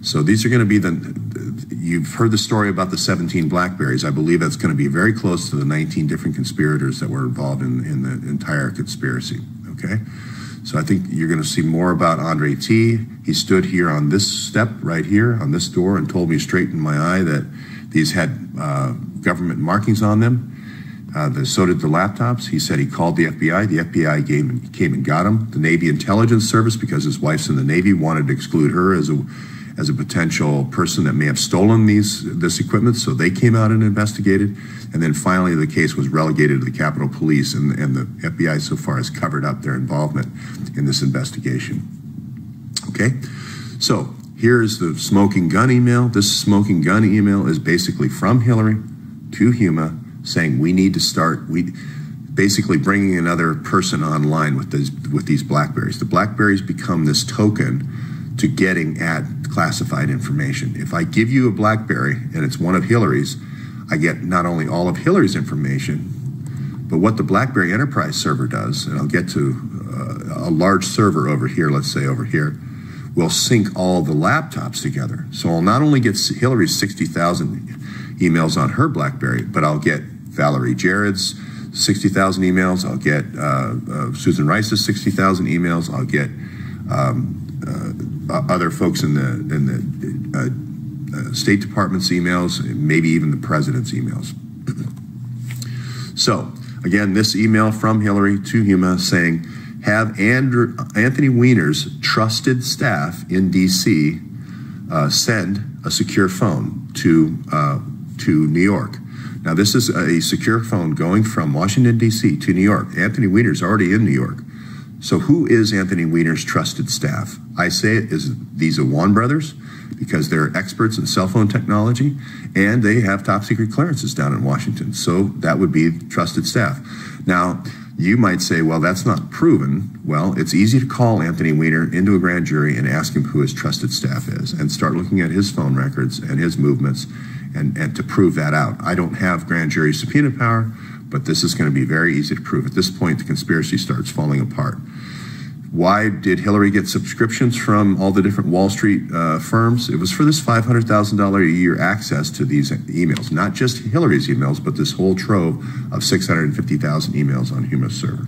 So these are going to be you've heard the story about the 17 BlackBerries. I believe that's going to be very close to the 19 different conspirators that were involved in the entire conspiracy, okay? So I think you're going to see more about Andre T. He stood here on this step right here on this door and told me straight in my eye that these had government markings on them. So did the laptops. He said he called the FBI. The FBI came and got him. The Navy Intelligence Service, because his wife's in the Navy, wanted to exclude her as a potential person that may have stolen this equipment, so they came out and investigated. And then finally the case was relegated to the Capitol Police, and the FBI so far has covered up their involvement in this investigation. Okay, so here's the smoking gun email. This smoking gun email is basically from Hillary to Huma saying we need to start, basically bringing another person online with these BlackBerries. The BlackBerries become this token to getting at classified information. If I give you a BlackBerry and it's one of Hillary's, I get not only all of Hillary's information, But what the BlackBerry Enterprise server does, and I'll get to a large server over here, let's say over here, will sync all the laptops together. So I'll not only get Hillary's 60,000 emails on her BlackBerry, but I'll get Valerie Jarrett's 60,000 emails. I'll get Susan Rice's 60,000 emails. I'll get other folks in the State Department's emails, maybe even the president's emails. So again, this email from Hillary to Huma saying, have Anthony Weiner's trusted staff in D.C. Send a secure phone to New York. Now, this is a secure phone going from Washington, D.C. to New York. Anthony Weiner's already in New York. So who is Anthony Weiner's trusted staff? I say it is these Awan brothers, because they're experts in cell phone technology, and they have top secret clearances down in Washington. So that would be trusted staff. Now, you might say, well, that's not proven. Well, it's easy to call Anthony Weiner into a grand jury and ask him who his trusted staff is and start looking at his phone records and his movements and to prove that out. I don't have grand jury subpoena power, but this is going to be very easy to prove. At this point, the conspiracy starts falling apart. Why did Hillary get subscriptions from all the different Wall Street firms? It was for this $500,000 a year access to these emails, not just Hillary's emails, but this whole trove of 650,000 emails on Huma's server.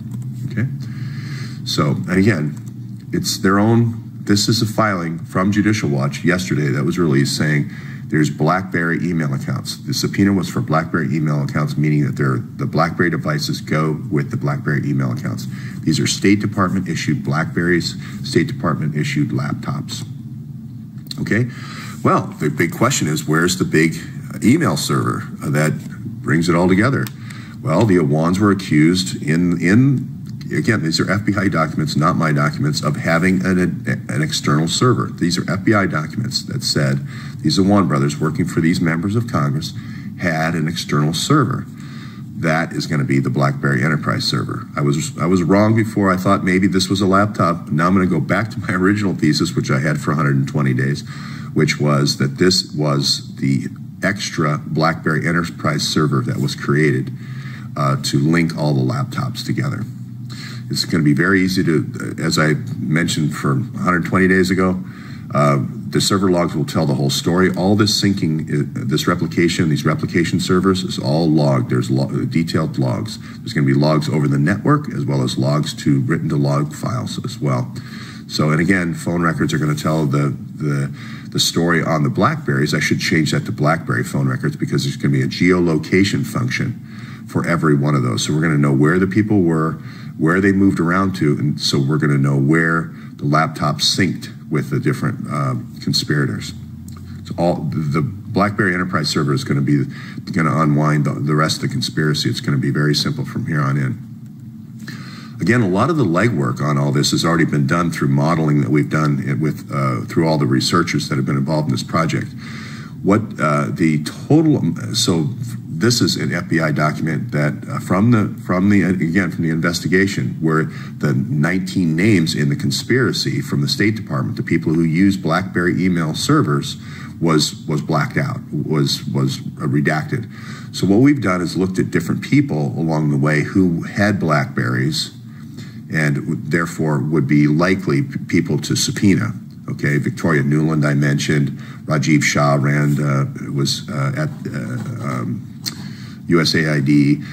Okay? So, and again, it's their own, this is a filing from Judicial Watch yesterday that was released saying there's BlackBerry email accounts. The subpoena was for BlackBerry email accounts, meaning that the BlackBerry devices go with the BlackBerry email accounts. These are State Department issued BlackBerries, State Department issued laptops. Okay? Well, the big question is, where's the big email server that brings it all together? Well, the Awans were accused again, these are FBI documents, not my documents, of having an external server. These are FBI documents that said these Awan brothers working for these members of Congress had an external server. That is going to be the BlackBerry Enterprise server. I was wrong before. I thought maybe this was a laptop. Now I'm going to go back to my original thesis, which I had for 120 days, which was that this was the extra BlackBerry Enterprise server that was created to link all the laptops together. It's going to be very easy to, as I mentioned for 120 days ago, the server logs will tell the whole story. All this syncing, this replication, these replication servers is all logged. There's detailed logs. There's going to be logs over the network as well as logs written to log files as well. So, and again, phone records are going to tell the story on the BlackBerries. I should change that to BlackBerry phone records because there's going to be a geolocation function for every one of those. So we're going to know where the people were, where they moved around to, and so we're going to know where the laptops synced with the different conspirators. So the BlackBerry Enterprise server is going to unwind the rest of the conspiracy. It's going to be very simple from here on in. Again, a lot of the legwork on all this has already been done through modeling that we've done through all the researchers that have been involved in this project. What the total, so this is an FBI document that from the investigation, where the 19 names in the conspiracy from the State Department, the people who use BlackBerry email servers, was blacked out, was redacted. So what we've done is looked at different people along the way who had BlackBerries and therefore would be likely people to subpoena. Okay, Victoria Nuland I mentioned, Rajiv Shah was at USAID,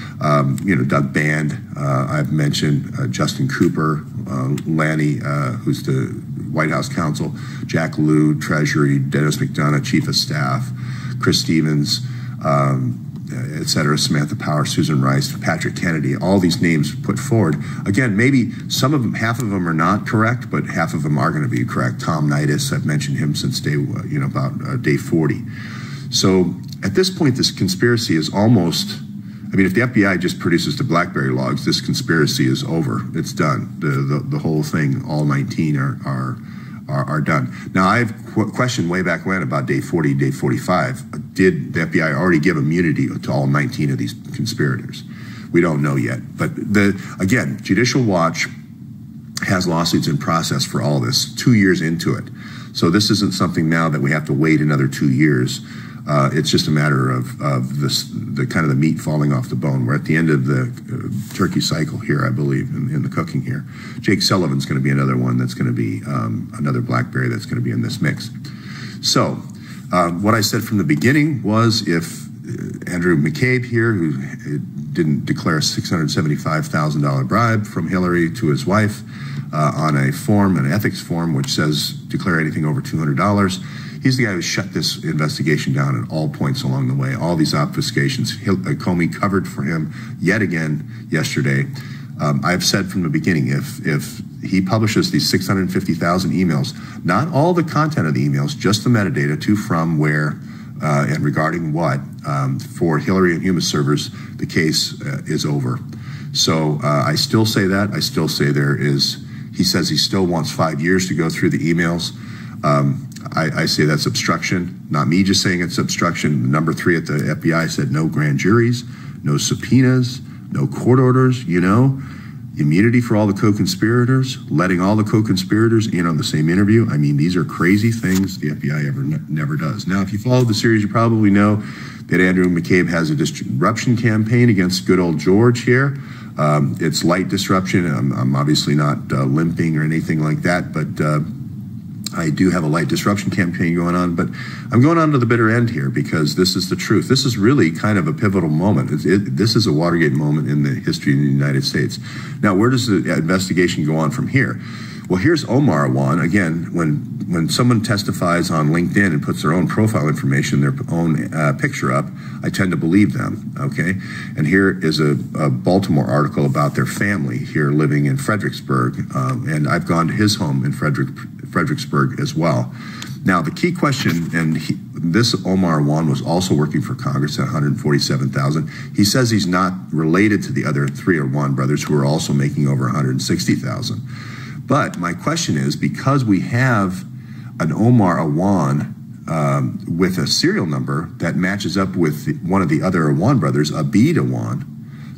Doug Band, I've mentioned, Justin Cooper, Lanny, who's the White House counsel, Jack Lew, Treasury, Dennis McDonough, Chief of Staff, Chris Stevens, et cetera, Samantha Power, Susan Rice, Patrick Kennedy, all these names put forward. Again, maybe some of them, half of them are not correct, but half of them are going to be correct. Tom Nitis, I've mentioned him since about day 40. So at this point, this conspiracy is almost, if the FBI just produces the BlackBerry logs, this conspiracy is over. It's done. The whole thing, all 19 are done. Now, I've questioned way back when about day 40, day 45. Did the FBI already give immunity to all 19 of these conspirators? We don't know yet. But again, Judicial Watch has lawsuits in process for all this, 2 years into it. So this isn't something now that we have to wait another 2 years. It's just a matter of the kind of the meat falling off the bone. We're at the end of the turkey cycle here, I believe, in the cooking here. Jake Sullivan's going to be another one that's going to be another blackberry that's going to be in this mix. So what I said from the beginning was if Andrew McCabe here, who didn't declare a $675,000 bribe from Hillary to his wife on a form, an ethics form, which says declare anything over $200, he's the guy who shut this investigation down at all points along the way. All these obfuscations, Comey covered for him yet again yesterday. I've said from the beginning, if he publishes these 650,000 emails, not all the content of the emails, just the metadata, to, from, where, and regarding what, for Hillary and Huma servers, the case is over. So I still say that. I still say he says he still wants 5 years to go through the emails. I say that's obstruction, not me just saying it's obstruction. Number 3 at the FBI said no grand juries, no subpoenas, no court orders, immunity for all the co-conspirators, letting all the co-conspirators in on the same interview. I mean, these are crazy things the FBI never does. Now, if you followed the series, you probably know that Andrew McCabe has a disruption campaign against good old George here. It's light disruption. I'm obviously not limping or anything like that, but I do have a light disruption campaign going on, but I'm going on to the bitter end here because this is the truth. This is really kind of a pivotal moment. This is a Watergate moment in the history of the United States. Now, where does the investigation go on from here? Well, here's Omar Awan. Again, when someone testifies on LinkedIn and puts their own profile information, their own picture up, I tend to believe them, okay? And here is a Baltimore article about their family here living in Fredericksburg, and I've gone to his home in Fredericksburg as well. Now, the key question, and this Omar Awan was also working for Congress at $147,000. He says he's not related to the other 3 Awan brothers who are also making over $160,000. But my question is, because we have an Omar Awan with a serial number that matches up with one of the other Awan brothers, Abid Awan,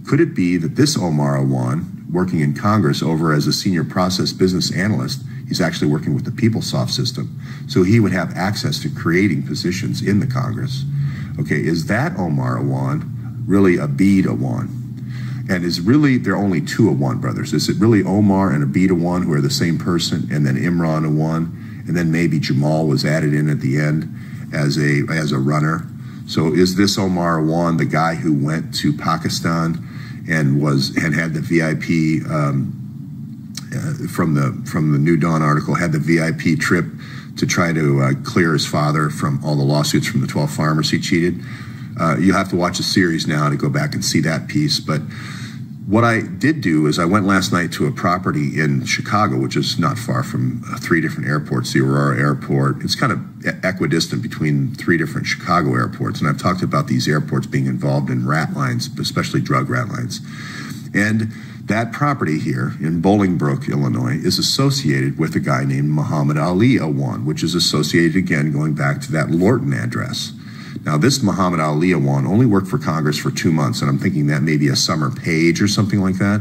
could it be that this Omar Awan, working in Congress over as a senior process business analyst, he's actually working with the PeopleSoft system, so he would have access to creating positions in the Congress? Okay, is that Omar Awan really Abid Awan? And is really, there are only 2 Awan brothers? Is it really Omar and Abid Awan who are the same person, and then Imran Awan, and then maybe Jamal was added in at the end as a runner? So is this Omar Awan the guy who went to Pakistan and had the VIP from the New Dawn article, had the VIP trip to try to clear his father from all the lawsuits from the 12 farmers he cheated? You have to watch the series now to go back and see that piece. But what I did do is I went last night to a property in Chicago, which is not far from 3 different airports, the Aurora Airport. It's kind of equidistant between 3 different Chicago airports. And I've talked about these airports being involved in rat lines, especially drug rat lines. And that property here in Bolingbrook, Illinois, is associated with a guy named Muhammad Ali Awan, which is associated, again, going back to that Lorton address. Now, this Muhammad Ali Awan only worked for Congress for 2 months, and I'm thinking that may be a summer page or something like that.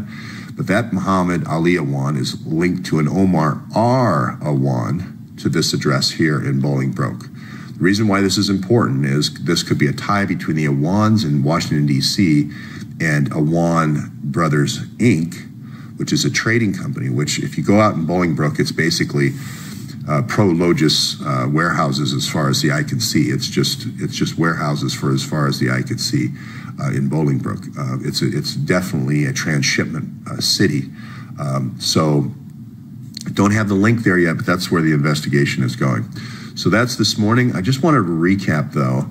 But that Muhammad Ali Awan is linked to an Omar R. Awan to this address here in Bolingbrook. The reason why this is important is this could be a tie between the Awans in Washington, D.C. and Awan Brothers, Inc., which is a trading company, which if you go out in Bolingbrook, it's basically pro-Logis warehouses as far as the eye can see. It's just warehouses for as far as the eye can see in Bolingbrook. It's definitely a transshipment city. So don't have the link there yet, but that's where the investigation is going. So that's this morning. I just wanted to recap though,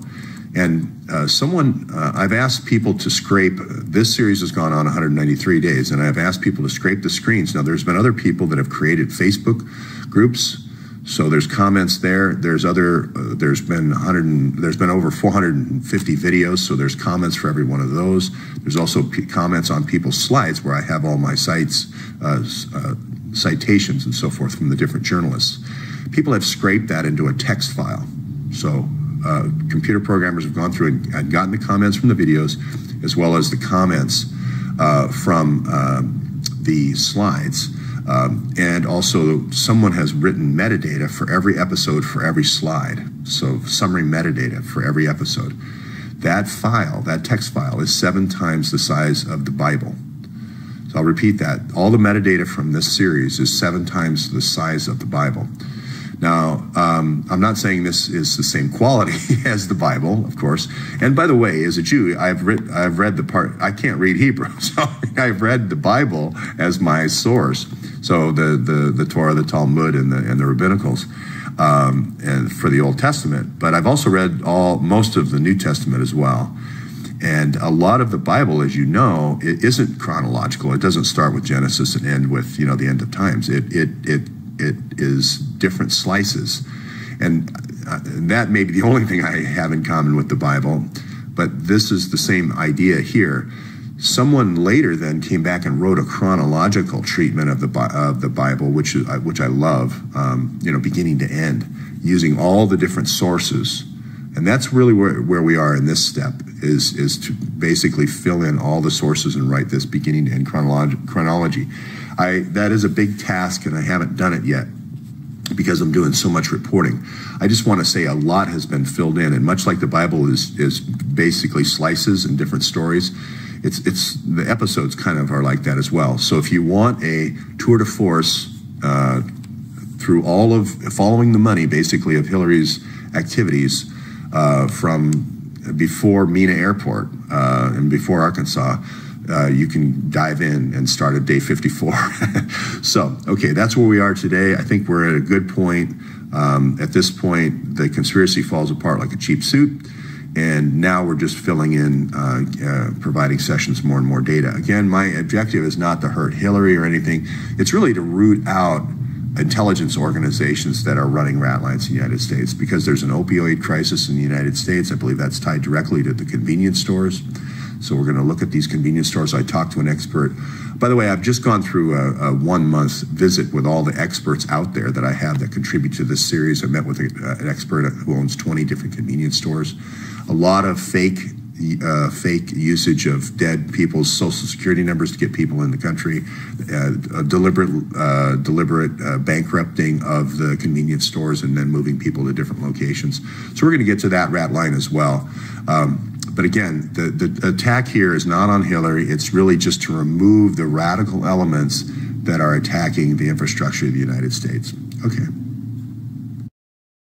and I've asked people to scrape, this series has gone on 193 days, and I've asked people to scrape the screens. Now there's been other people that have created Facebook groups. So there's comments there. There's been over 450 videos. So there's comments for every one of those. There's also comments on people's slides where I have all my citations and so forth from the different journalists. People have scraped that into a text file. So computer programmers have gone through and gotten the comments from the videos, as well as the comments from the slides. And also, someone has written metadata for every episode, for every slide. So summary metadata for every episode. That file, that text file, is 7 times the size of the Bible. So I'll repeat that. All the metadata from this series is 7 times the size of the Bible. Now, I'm not saying this is the same quality as the Bible, of course. And by the way, as a Jew, I've read the part. I can't read Hebrew, so I've read the Bible as my source. So the Torah, the Talmud, and the rabbinicals, and for the Old Testament. But I've also read most of the New Testament as well. And a lot of the Bible, as you know, it isn't chronological. It doesn't start with Genesis and end with the end of times. It is different slices, and that may be the only thing I have in common with the Bible. But this is the same idea here. Someone later then came back and wrote a chronological treatment of the Bible, which I love, beginning to end, using all the different sources. And that's really where we are in this step, is to basically fill in all the sources and write this beginning to end chronology. That is a big task, and I haven't done it yet because I'm doing so much reporting. I just want to say a lot has been filled in, and much like the Bible is basically slices and different stories, it's the episodes kind of are like that as well. So if you want a tour de force through all of following the money, basically, of Hillary's activities from before Mena Airport and before Arkansas, you can dive in and start at day 54. So, okay, that's where we are today. I think we're at a good point. At this point, the conspiracy falls apart like a cheap suit. And now we're just filling in, providing Sessions more and more data. Again, my objective is not to hurt Hillary or anything. It's really to root out intelligence organizations that are running rat lines in the United States, because there's an opioid crisis in the United States. I believe that's tied directly to the convenience stores. So we're going to look at these convenience stores. I talked to an expert. By the way, I've just gone through a 1-month visit with all the experts out there that I have that contribute to this series. I met with an expert who owns 20 different convenience stores. A lot of fake usage of dead people's social security numbers to get people in the country, deliberate bankrupting of the convenience stores and then moving people to different locations. So we're going to get to that rat line as well. But again, the attack here is not on Hillary. It's really just to remove the radical elements that are attacking the infrastructure of the United States. Okay.